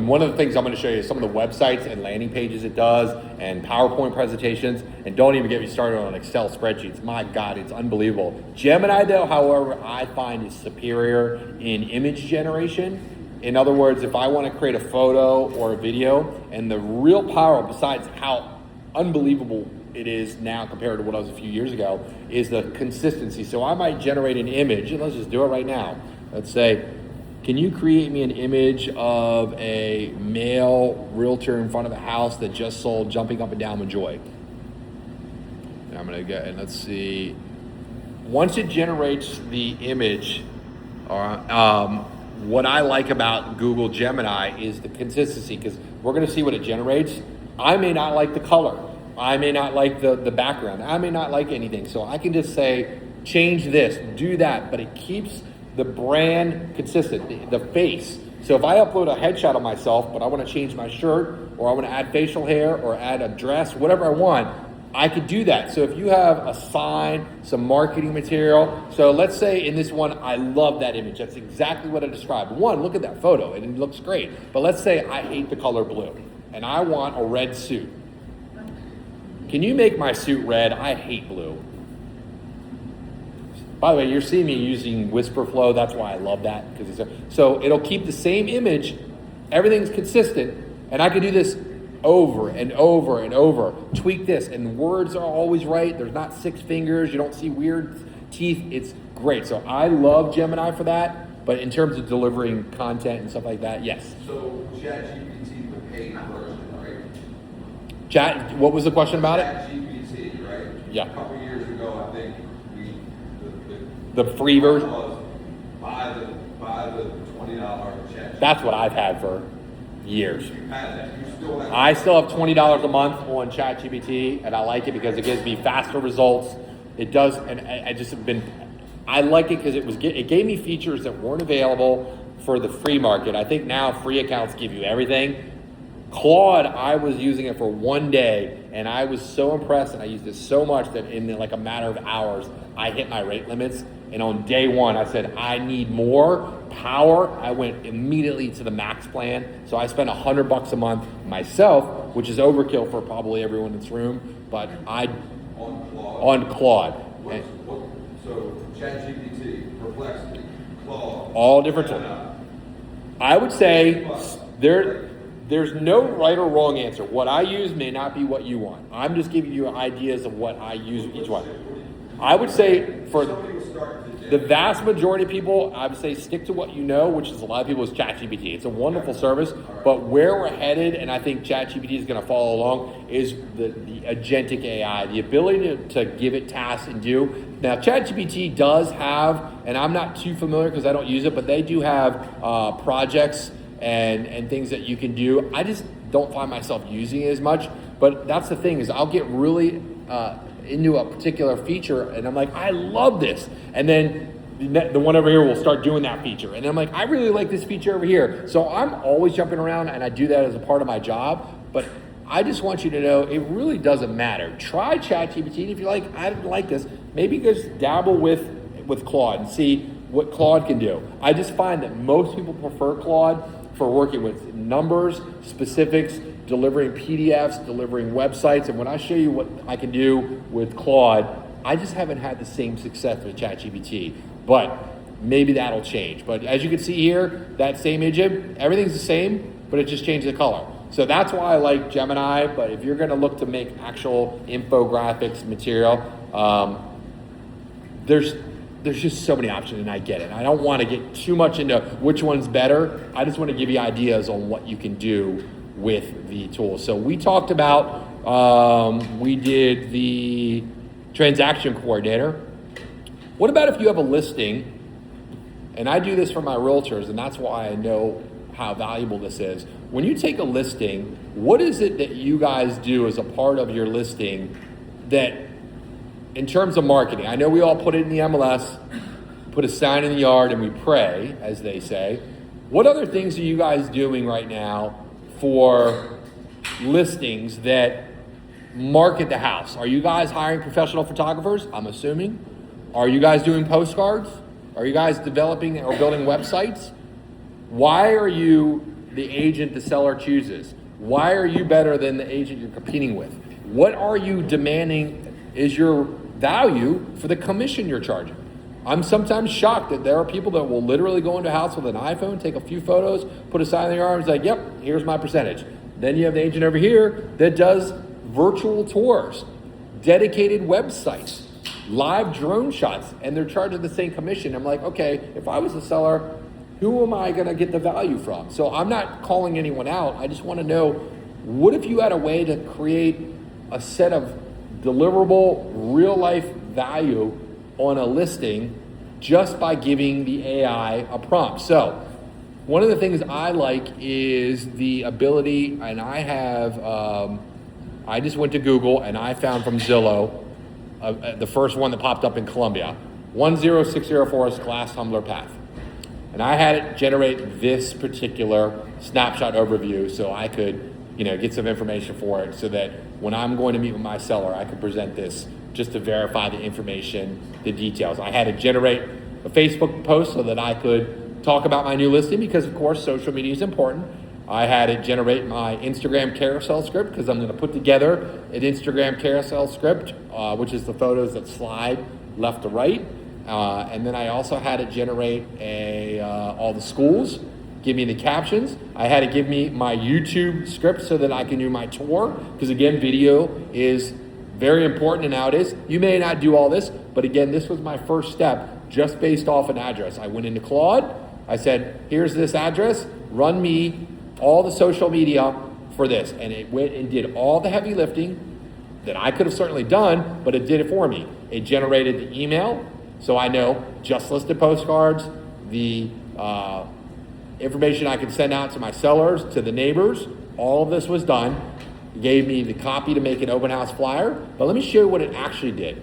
one of the things I'm going to show you is some of the websites and landing pages it does and PowerPoint presentations, and don't even get me started on Excel spreadsheets. My God, it's unbelievable. Gemini though, however, I find is superior in image generation. In other words, if I want to create a photo or a video, and the real power besides how unbelievable it is now compared to what I was a few years ago is the consistency. So I might generate an image, and let's just do it right now. Let's say, can you create me an image of a male realtor in front of a house that just sold jumping up and down with joy? And I'm gonna get, and let's see. Once it generates the image, what I like about Google Gemini is the consistency, because we're gonna see what it generates. I may not like the color. I may not like the background. I may not like anything. So I can just say, change this, do that, but it keeps the brand consistent, the face. So if I upload a headshot of myself, but I want to change my shirt, or I want to add facial hair, or add a dress, whatever I want, I could do that. So if you have a sign, some marketing material, so let's say in this one, I love that image. That's exactly what I described. One, look at that photo, and it looks great. But let's say I hate the color blue, and I want a red suit. Can you make my suit red? I hate blue. By the way, you're seeing me using Whisper Flow. That's why I love that. So it'll keep the same image. Everything's consistent. And I can do this over and over and over. Tweak this. And words are always right. There's not 6 fingers. You don't see weird teeth. It's great. So I love Gemini for that. But in terms of delivering content and stuff like that, yes. So ChatGPT, the paid version, right? Chat, what was the question about it? ChatGPT, right? Yeah. A couple years ago, I think The free version? was buy the $20 check. That's what I've had for years. You had that, you still have. I still have $20 a month on ChatGPT, and I like it because it gives me faster results. It does, and I just have been, I like it because it gave me features that weren't available for the free market. I think now free accounts give you everything. Claude, I was using it for one day, and I was so impressed, and I used it so much that in like a matter of hours, I hit my rate limits. And on day one, I said, I need more power. I went immediately to the max plan. So I spent $100 a month myself, which is overkill for probably everyone in this room, but on Claude. So ChatGPT, Perplexity, Claude. All different tools. I would say there's no right or wrong answer. What I use may not be what you want. I'm just giving you ideas of what I use each one. I would say for the vast majority of people, I would say stick to what you know, which is a lot of people is ChatGPT. It's a wonderful service, but where we're headed, and I think ChatGPT is going to follow along, is the agentic AI, the ability to give it tasks and do. Now, ChatGPT does have, and I'm not too familiar because I don't use it, but they do have projects and things that you can do. I just don't find myself using it as much, but that's the thing is I'll get really into a particular feature and I'm like, I love this. And then the one over here will start doing that feature. And I'm like, I really like this feature over here. So I'm always jumping around and I do that as a part of my job. But I just want you to know it really doesn't matter. Try ChatGPT. And if you're like, I didn't like this, maybe just dabble with Claude and see what Claude can do. I just find that most people prefer Claude for working with numbers, specifics, delivering PDFs, delivering websites. And when I show you what I can do with Claude, I just haven't had the same success with ChatGPT. But maybe that'll change. But as you can see here, that same image, everything's the same, but it just changed the color. So that's why I like Gemini. But if you're going to look to make actual infographics material, there's just so many options, and I get it. I don't want to get too much into which one's better. I just want to give you ideas on what you can do with the tool. So we talked about, we did the transaction coordinator. What about if you have a listing, and I do this for my realtors, and that's why I know how valuable this is. When you take a listing, what is it that you guys do as a part of your listing that, in terms of marketing, I know we all put it in the MLS, put a sign in the yard, and we pray, as they say. What other things are you guys doing right now for listings that market the house? Are you guys hiring professional photographers? I'm assuming. Are you guys doing postcards? Are you guys developing or building websites? Why are you the agent the seller chooses? Why are you better than the agent you're competing with? What are you demanding is your value for the commission you're charging? I'm sometimes shocked that there are people that will literally go into a house with an iPhone, take a few photos, put a sign in their arms, like, yep, here's my percentage. Then you have the agent over here that does virtual tours, dedicated websites, live drone shots, and they're charging the same commission. I'm like, okay, if I was a seller, who am I going to get the value from? So I'm not calling anyone out. I just want to know, what if you had a way to create a set of deliverable, real-life value on a listing just by giving the AI a prompt? So one of the things I like is the ability, and I have, I just went to Google and I found from Zillow, the first one that popped up in Columbia, 10604 is glass tumbler path. And I had it generate this particular snapshot overview so I could, get some information for it so that when I'm going to meet with my seller, I could present this just to verify the information, the details. I had to generate a Facebook post so that I could talk about my new listing because, of course, social media is important. I had it generate my Instagram carousel script because I'm going to put together an Instagram carousel script, which is the photos that slide left to right. And then I also had it generate all the schools, give me the captions. I had to give me my YouTube script so that I can do my tour because, again, video is very important nowadays. You may not do all this, but again, this was my first step just based off an address. I went into Claude. I said, here's this address. Run me all the social media for this. And it went and did all the heavy lifting that I could have certainly done, but it did it for me. It generated the email. So I know just listed postcards, the information I could send out to my sellers, to the neighbors. All of this was done. It gave me the copy to make an open house flyer, but let me show you what it actually did.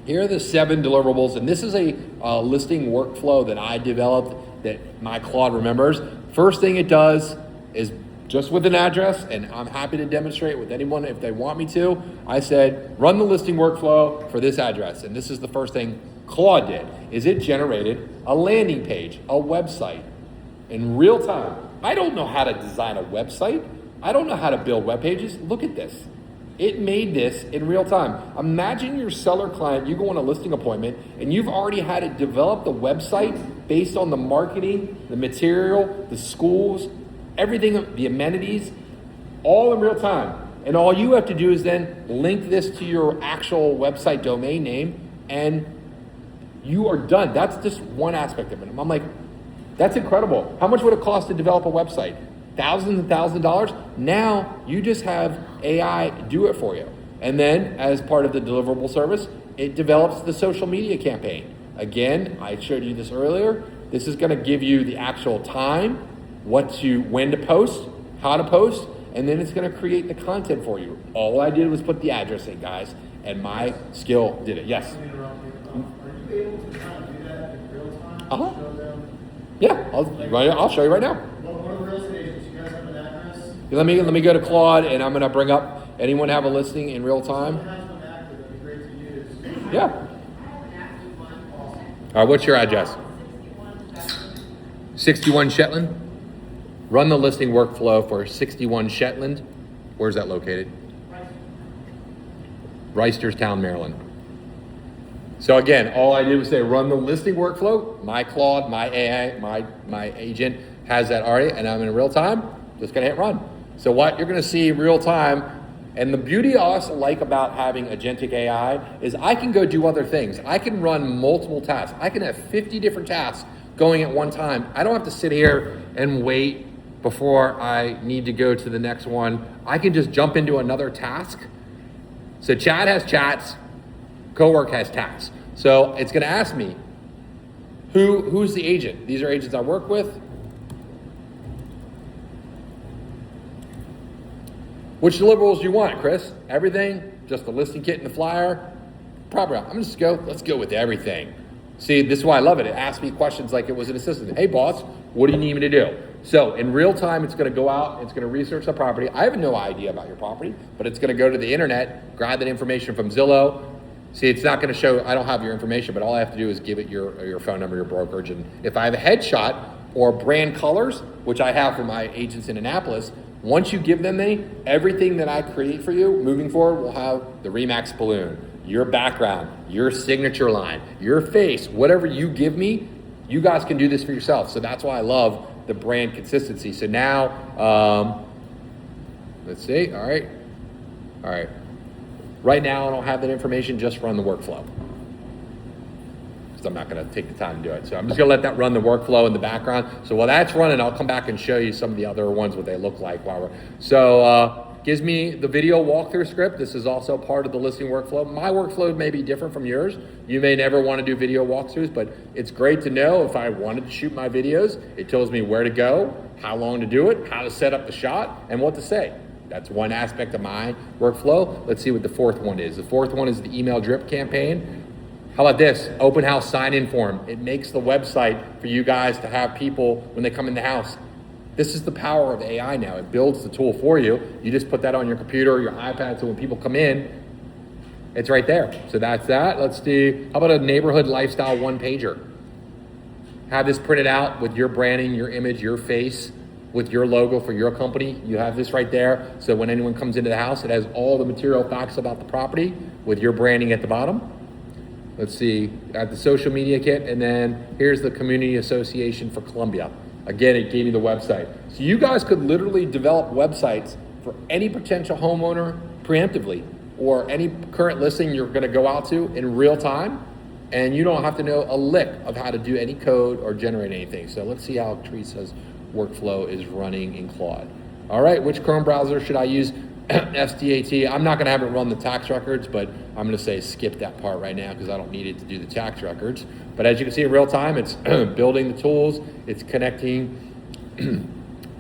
Here are the 7 deliverables, and this is a listing workflow that I developed that my Claude remembers. First thing it does is just with an address, and I'm happy to demonstrate with anyone if they want me to. I said, run the listing workflow for this address, and this is the first thing Claude did, is it generated a landing page, a website in real time. I don't know how to design a website. I don't know how to build web pages. Look at this. It made this in real time. Imagine your seller client, you go on a listing appointment and you've already had it develop the website based on the marketing, the material, the schools, everything, the amenities, all in real time. And all you have to do is then link this to your actual website domain name and you are done. That's just one aspect of it. I'm like, that's incredible. How much would it cost to develop a website? Thousands and thousands of dollars. Now you just have AI do it for you. And then as part of the deliverable service, it develops the social media campaign. Again, I showed you this earlier. This is going to give you the actual time, when to post, how to post, and then it's going to create the content for you. All I did was put the address in, guys, and my skill did it. Yes. Let me interrupt you. Are you able to kind of do that in real time? Uh-huh. Show them? Yeah, I'll show you right now. One of the real estate agents, you guys have an address? Let me go to Claude, and I'm going to bring up, anyone have a listing in real time? Someone has one active, that'd be great to use. Yeah. I have an active one. Awesome. All right, what's your address? 61 Jackson. 61 Shetland. Run the listing workflow for 61 Shetland. Where's that located? Reisterstown, Maryland. So again, all I did was say run the listing workflow. My Claude, my AI, my agent has that already, and I'm in real time. Just gonna hit run. So what you're gonna see real time, and the beauty I also like about having agentic AI is I can go do other things. I can run multiple tasks. I can have 50 different tasks going at one time. I don't have to sit here and wait before I need to go to the next one. I can just jump into another task. So Chad has chats, Cowork has tasks. So it's gonna ask me, who's the agent? These are agents I work with. Which deliverables do you want, Chris? Everything? Just the listing kit and the flyer? Probably. Let's go with everything. See, this is why I love it. It asks me questions like it was an assistant. Hey boss, what do you need me to do? So in real time, it's gonna go out, it's gonna research the property. I have no idea about your property, but it's gonna go to the internet, grab that information from Zillow. See, it's not gonna show, I don't have your information, but all I have to do is give it your phone number, your brokerage. And if I have a headshot or brand colors, which I have for my agents in Annapolis, once you give them everything that I create for you, moving forward, will have the Remax balloon, your background, your signature line, your face, whatever you give me, you guys can do this for yourself. So that's why I love the brand consistency. So now, let's see, all right. Right now I don't have that information, just run the workflow. Because I'm not gonna take the time to do it. So I'm just gonna let that run the workflow in the background. So while that's running, I'll come back and show you some of the other ones, what they look like while we're, so gives me the video walkthrough script. This is also part of the listing workflow. My workflow may be different from yours. You may never wanna do video walkthroughs, but it's great to know if I wanted to shoot my videos, it tells me where to go, how long to do it, how to set up the shot, and what to say. That's one aspect of my workflow. Let's see what the fourth one is. The fourth one is the email drip campaign. How about this? Open house sign-in form. It makes the website for you guys to have people when they come in the house. This is the power of AI now. It builds the tool for you. You just put that on your computer or your iPad, so when people come in, it's right there. So that's that. Let's do, how about a neighborhood lifestyle one-pager? Have this printed out with your branding, your image, your face, with your logo for your company. You have this right there. So when anyone comes into the house, it has all the material facts about the property with your branding at the bottom. Let's see, at the social media kit, and then here's the Community Association for Columbia. Again, it gave me the website. So you guys could literally develop websites for any potential homeowner preemptively, or any current listing you're gonna go out to in real time, and you don't have to know a lick of how to do any code or generate anything. So let's see how Teresa's workflow is running in Claude. All right, which Chrome browser should I use? SDAT. I'm not gonna have it run the tax records, but I'm gonna say skip that part right now because I don't need it to do the tax records. But as you can see in real time, it's building the tools, it's connecting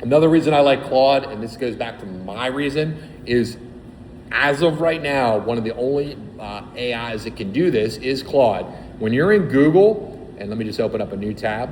Another reason I like Claude, and this goes back to my reason, is as of right now, one of the only AIs that can do this is Claude. When you're in Google, and let me just open up a new tab,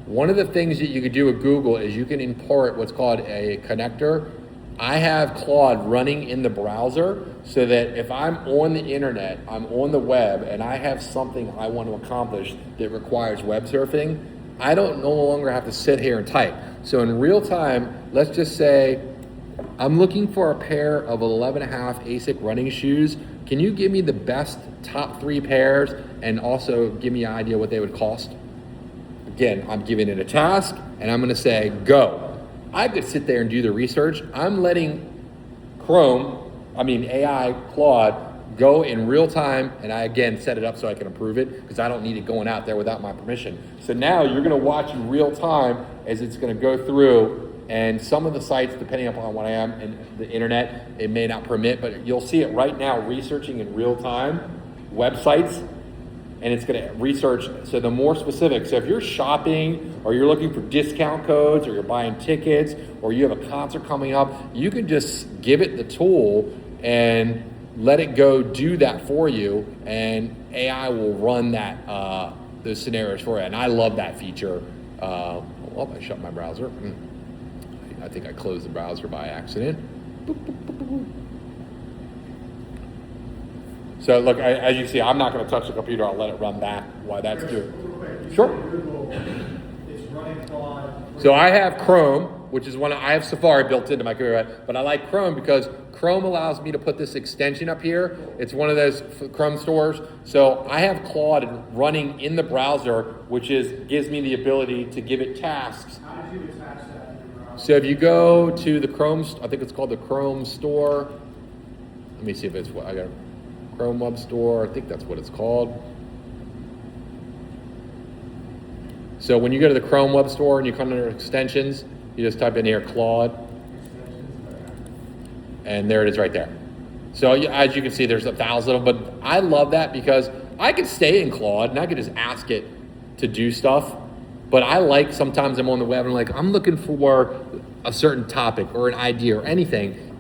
one of the things that you could do with Google is you can import what's called a connector. I have Claude running in the browser so that if I'm on the internet, I'm on the web, and I have something I want to accomplish that requires web surfing, I don't no longer have to sit here and type. So in real time, let's just say I'm looking for a pair of 11.5 ASIC running shoes. Can you give me the best top 3 pairs and also give me an idea what they would cost? Again, I'm giving it a task and I'm gonna say, go. I could sit there and do the research. I'm letting AI Claude go in real time, and I again set it up so I can approve it because I don't need it going out there without my permission. So now you're gonna watch in real time as it's gonna go through, and some of the sites, depending upon what I am in the internet, it may not permit, but you'll see it right now researching in real time websites, and it's gonna research, so the more specific. So if you're shopping or you're looking for discount codes or you're buying tickets or you have a concert coming up, you can just give it the tool and let it go do that for you, and AI will run that those scenarios for you. And I love that feature. I shut my browser. I think I closed the browser by accident. Boop, boop, boop, boop, boop. So look, as you see, I'm not going to touch the computer. I'll let it run back while that's doing. Sure. Google is running Claude. So I have Chrome, which is I have Safari built into my computer, but I like Chrome because Chrome allows me to put this extension up here. It's one of those Chrome stores. So I have Claude running in the browser, which gives me the ability to give it tasks. How did you attach that to your browser? So if you go to the Chrome, I think it's called the Chrome store. Let me see if it's what I got. Chrome Web Store, I think that's what it's called. So when you go to the Chrome Web Store and you come under extensions, you just type in here Claude, and there it is right there. So as you can see, there's 1,000 of them, but I love that because I could stay in Claude and I could just ask it to do stuff, but I like, sometimes I'm on the web and I'm looking for a certain topic or an idea or anything.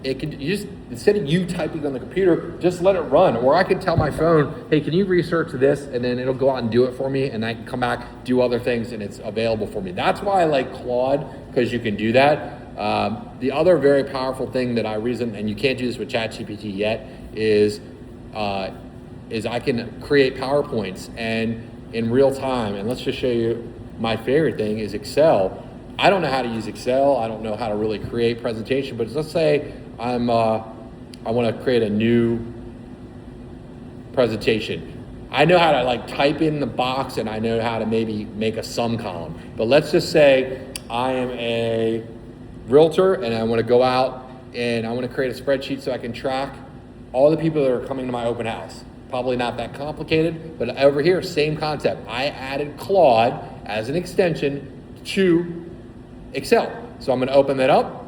Instead of you typing on the computer, just let it run. Or I could tell my phone, hey, can you research this? And then it'll go out and do it for me, and I can come back, do other things, and it's available for me. That's why I like Claude, because you can do that. The other very powerful thing that and you can't do this with ChatGPT yet, is I can create PowerPoints and in real time. And let's just show you my favorite thing is Excel. I don't know how to use Excel. I don't know how to really create presentation, but let's say I want to create a new presentation. I know how to type in the box, and I know how to maybe make a sum column. But let's just say I am a realtor and I want to go out and I want to create a spreadsheet so I can track all the people that are coming to my open house. Probably not that complicated, but over here, same concept. I added Claude as an extension to Excel. So I'm going to open that up.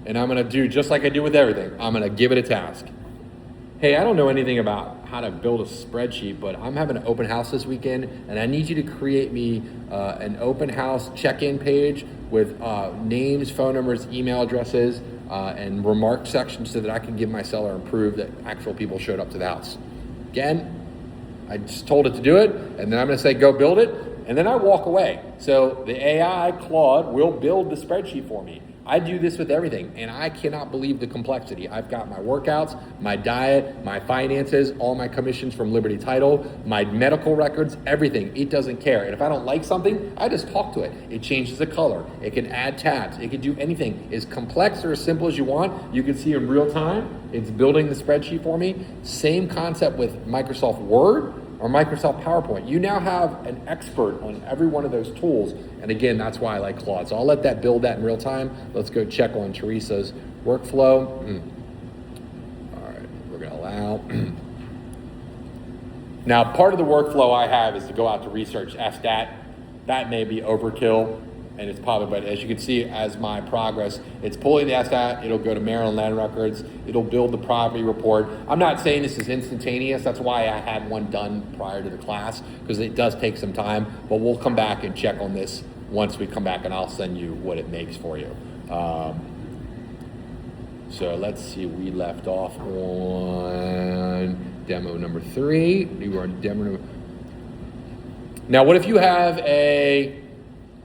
And I'm gonna do just like I do with everything. I'm gonna give it a task. Hey, I don't know anything about how to build a spreadsheet, but I'm having an open house this weekend, and I need you to create me an open house check-in page with names, phone numbers, email addresses, and remark sections so that I can give my seller and prove that actual people showed up to the house. Again, I just told it to do it, and then I'm gonna say, go build it, and then I walk away. So the AI Claude will build the spreadsheet for me. I do this with everything, and I cannot believe the complexity. I've got my workouts, my diet, my finances, all my commissions from Liberty Title, my medical records, everything. It doesn't care. And if I don't like something, I just talk to it. It changes the color. It can add tabs. It can do anything. As complex or as simple as you want. You can see in real time, it's building the spreadsheet for me. Same concept with Microsoft Word or Microsoft PowerPoint. You now have an expert on every one of those tools. And again, that's why I like Claude. So I'll let that build that in real time. Let's go check on Teresa's workflow. All right, we're gonna allow. Now, part of the workflow I have is to go out to research SDAT. That may be overkill, and it's probably, but as you can see, as my progress, it's pulling the SDAT, it'll go to Maryland Land Records, it'll build the property report. I'm not saying this is instantaneous, that's why I had one done prior to the class, because it does take some time, but we'll come back and check on this once we come back, and I'll send you what it makes for you. So let's see, we left off on demo number 3. We were on demo number. Now, what if you have a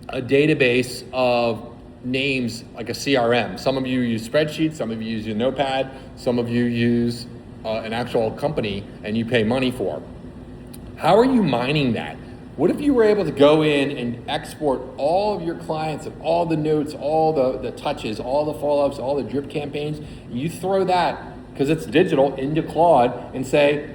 database of names like a CRM? Some of you use spreadsheets, some of you use a notepad, some of you use an actual company and you pay money for. How are you mining that? What if you were able to go in and export all of your clients and all the notes, all the touches, all the follow-ups, all the drip campaigns, and you throw that, because it's digital, into Claude and say,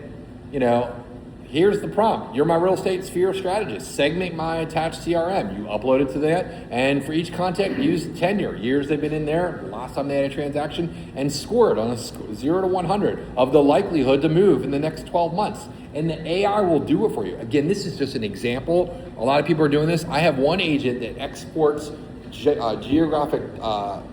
here's the prompt. You're my real estate sphere strategist. Segment my attached CRM. You upload it to that, and for each contact, use tenure, years they've been in there, last time they had a transaction, and score it on a 0 to 100 of the likelihood to move in the next 12 months. And the AI will do it for you. Again, this is just an example. A lot of people are doing this. I have one agent that exports geographic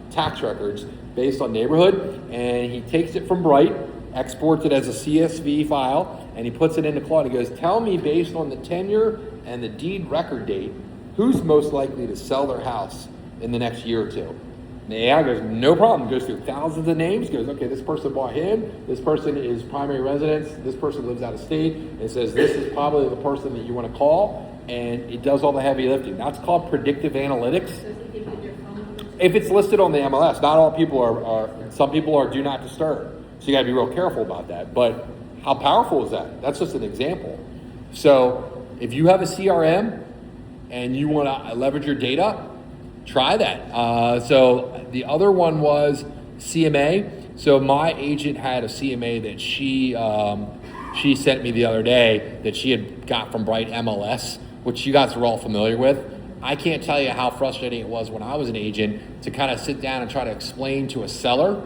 tax records based on neighborhood, and he takes it from Bright, exports it as a CSV file, and he puts it into Claude. He goes, tell me based on the tenure and the deed record date, who's most likely to sell their house in the next year or two. And the AI goes, no problem. Goes through thousands of names, goes, okay, this person bought him, this person is primary residence, this person lives out of state, and it says this is probably the person that you want to call, and it does all the heavy lifting. That's called predictive analytics. Does it give you your phone number? If it's listed on the MLS, not all people are some people are do not disturb. So you gotta be real careful about that. But how powerful is that? That's just an example. So if you have a CRM and you wanna leverage your data, try that. So the other one was CMA. So my agent had a CMA that she sent me the other day that she had got from Bright MLS, which you guys are all familiar with. I can't tell you how frustrating it was when I was an agent to kind of sit down and try to explain to a seller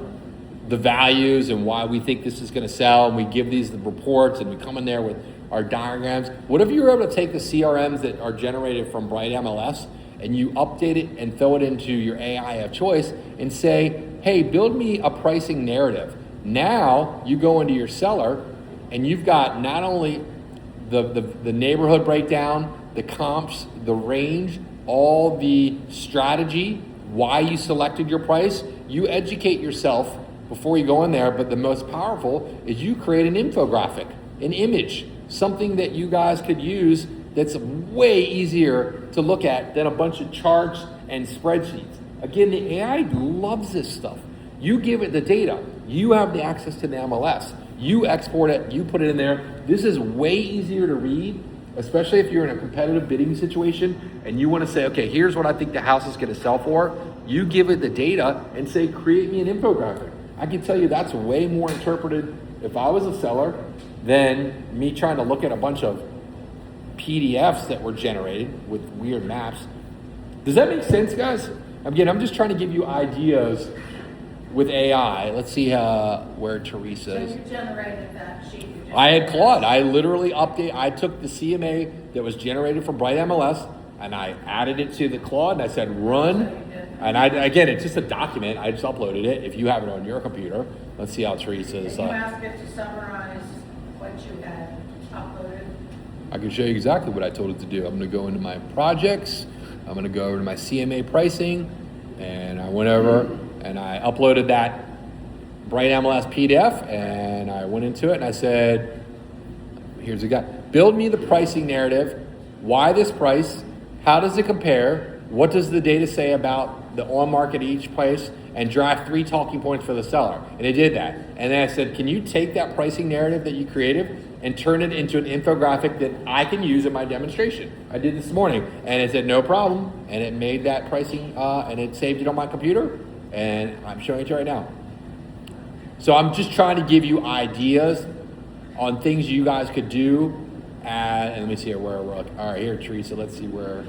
the values and why we think this is going to sell, and we give these the reports and we come in there with our diagrams. What if you were able to take the CRMs that are generated from Bright MLS and you update it and throw it into your AI of choice and say, hey, build me a pricing narrative. Now you go into your seller and you've got not only the neighborhood breakdown, the comps, the range, all the strategy, why you selected your price. You educate yourself before you go in there, but the most powerful is you create an infographic, an image, something that you guys could use that's way easier to look at than a bunch of charts and spreadsheets. Again, the AI loves this stuff. You give it the data. You have the access to the MLS. You export it, you put it in there. This is way easier to read, especially if you're in a competitive bidding situation and you want to say, okay, here's what I think the house is going to sell for. You give it the data and say, create me an infographic. I can tell you that's way more interpreted if I was a seller than me trying to look at a bunch of PDFs that were generated with weird maps. Does that make sense, guys? Again, I'm just trying to give you ideas with AI. Let's see where Teresa is. So you generated that sheet. I had Claude. I literally I took the CMA that was generated from Bright MLS and I added it to the Claude and I said run. And again, it's just a document. I just uploaded it. If you have it on your computer, let's see how Teresa's. Can you ask it to summarize what you had uploaded? I can show you exactly what I told it to do. I'm going to go into my projects. I'm going to go over to my CMA pricing, and I went over and I uploaded that Bright MLS PDF, and I went into it and I said, here's a guy. Build me the pricing narrative. Why this price? How does it compare? What does the data say about the on market each place? And draft 3 talking points for the seller. And it did that. And then I said, can you take that pricing narrative that you created and turn it into an infographic that I can use in my demonstration? I did this morning. And it said, no problem. And it made that pricing, and it saved it on my computer. And I'm showing it to you right now. So I'm just trying to give you ideas on things you guys could do. And let me see here where we're looking. All right, here, Teresa, let's see where.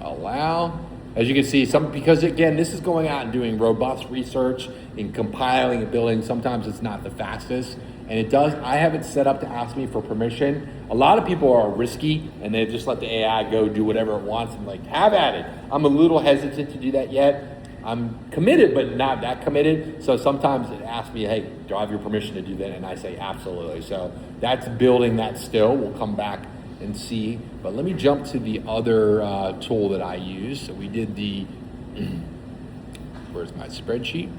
Allow. As you can see, because again, this is going out and doing robust research and compiling and building. Sometimes it's not the fastest. And it does, I have it set up to ask me for permission. A lot of people are risky and they just let the AI go do whatever it wants and like, have at it. I'm a little hesitant to do that yet. I'm committed, but not that committed. So sometimes it asks me, hey, do I have your permission to do that? And I say, absolutely. So that's building that still. We'll come back and see. But let me jump to the other tool that I use. So we did the, where's my spreadsheet?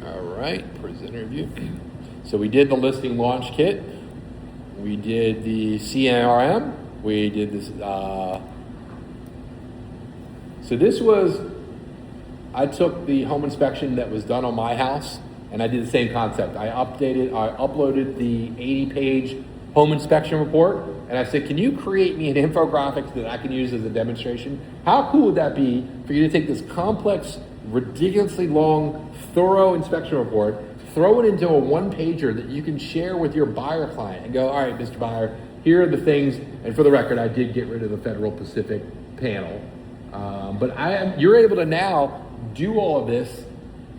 All right, presenter view. So we did the listing launch kit. We did the CRM. We did this. So this was, I took the home inspection that was done on my house, and I did the same concept. I uploaded the 80-page home inspection report, and I said, can you create me an infographic that I can use as a demonstration? How cool would that be for you to take this complex, ridiculously long, thorough inspection report, throw it into a one-pager that you can share with your buyer client and go, all right, Mr. Buyer, here are the things, and for the record, I did get rid of the Federal Pacific panel. But you're able to now do all of this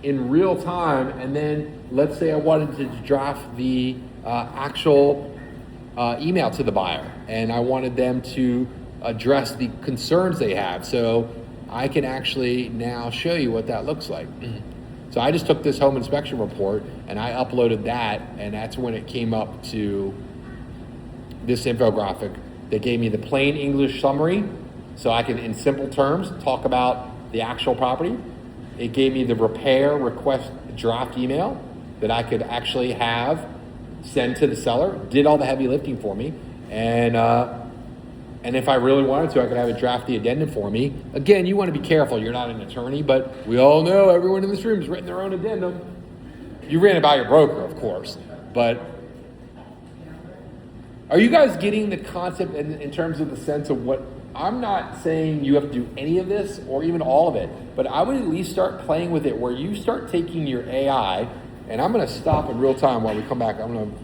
in real time, and then let's say I wanted to draft the actual email to the buyer, and I wanted them to address the concerns they have. So I can actually now show you what that looks like. So I just took this home inspection report and I uploaded that, and that's when it came up to this infographic that gave me the plain English summary, so I can, in simple terms, talk about the actual property. It gave me the repair request draft email that I could actually have send to the seller, did all the heavy lifting for me, and if I really wanted to, I could have it draft the addendum for me. Again, you want to be careful. You're not an attorney, but we all know everyone in this room has written their own addendum. You ran it by your broker, of course, but are you guys getting the concept in terms of the sense of what, I'm not saying you have to do any of this or even all of it, but I would at least start playing with it where you start taking your AI, and I'm going to stop in real time while we come back. I'm going to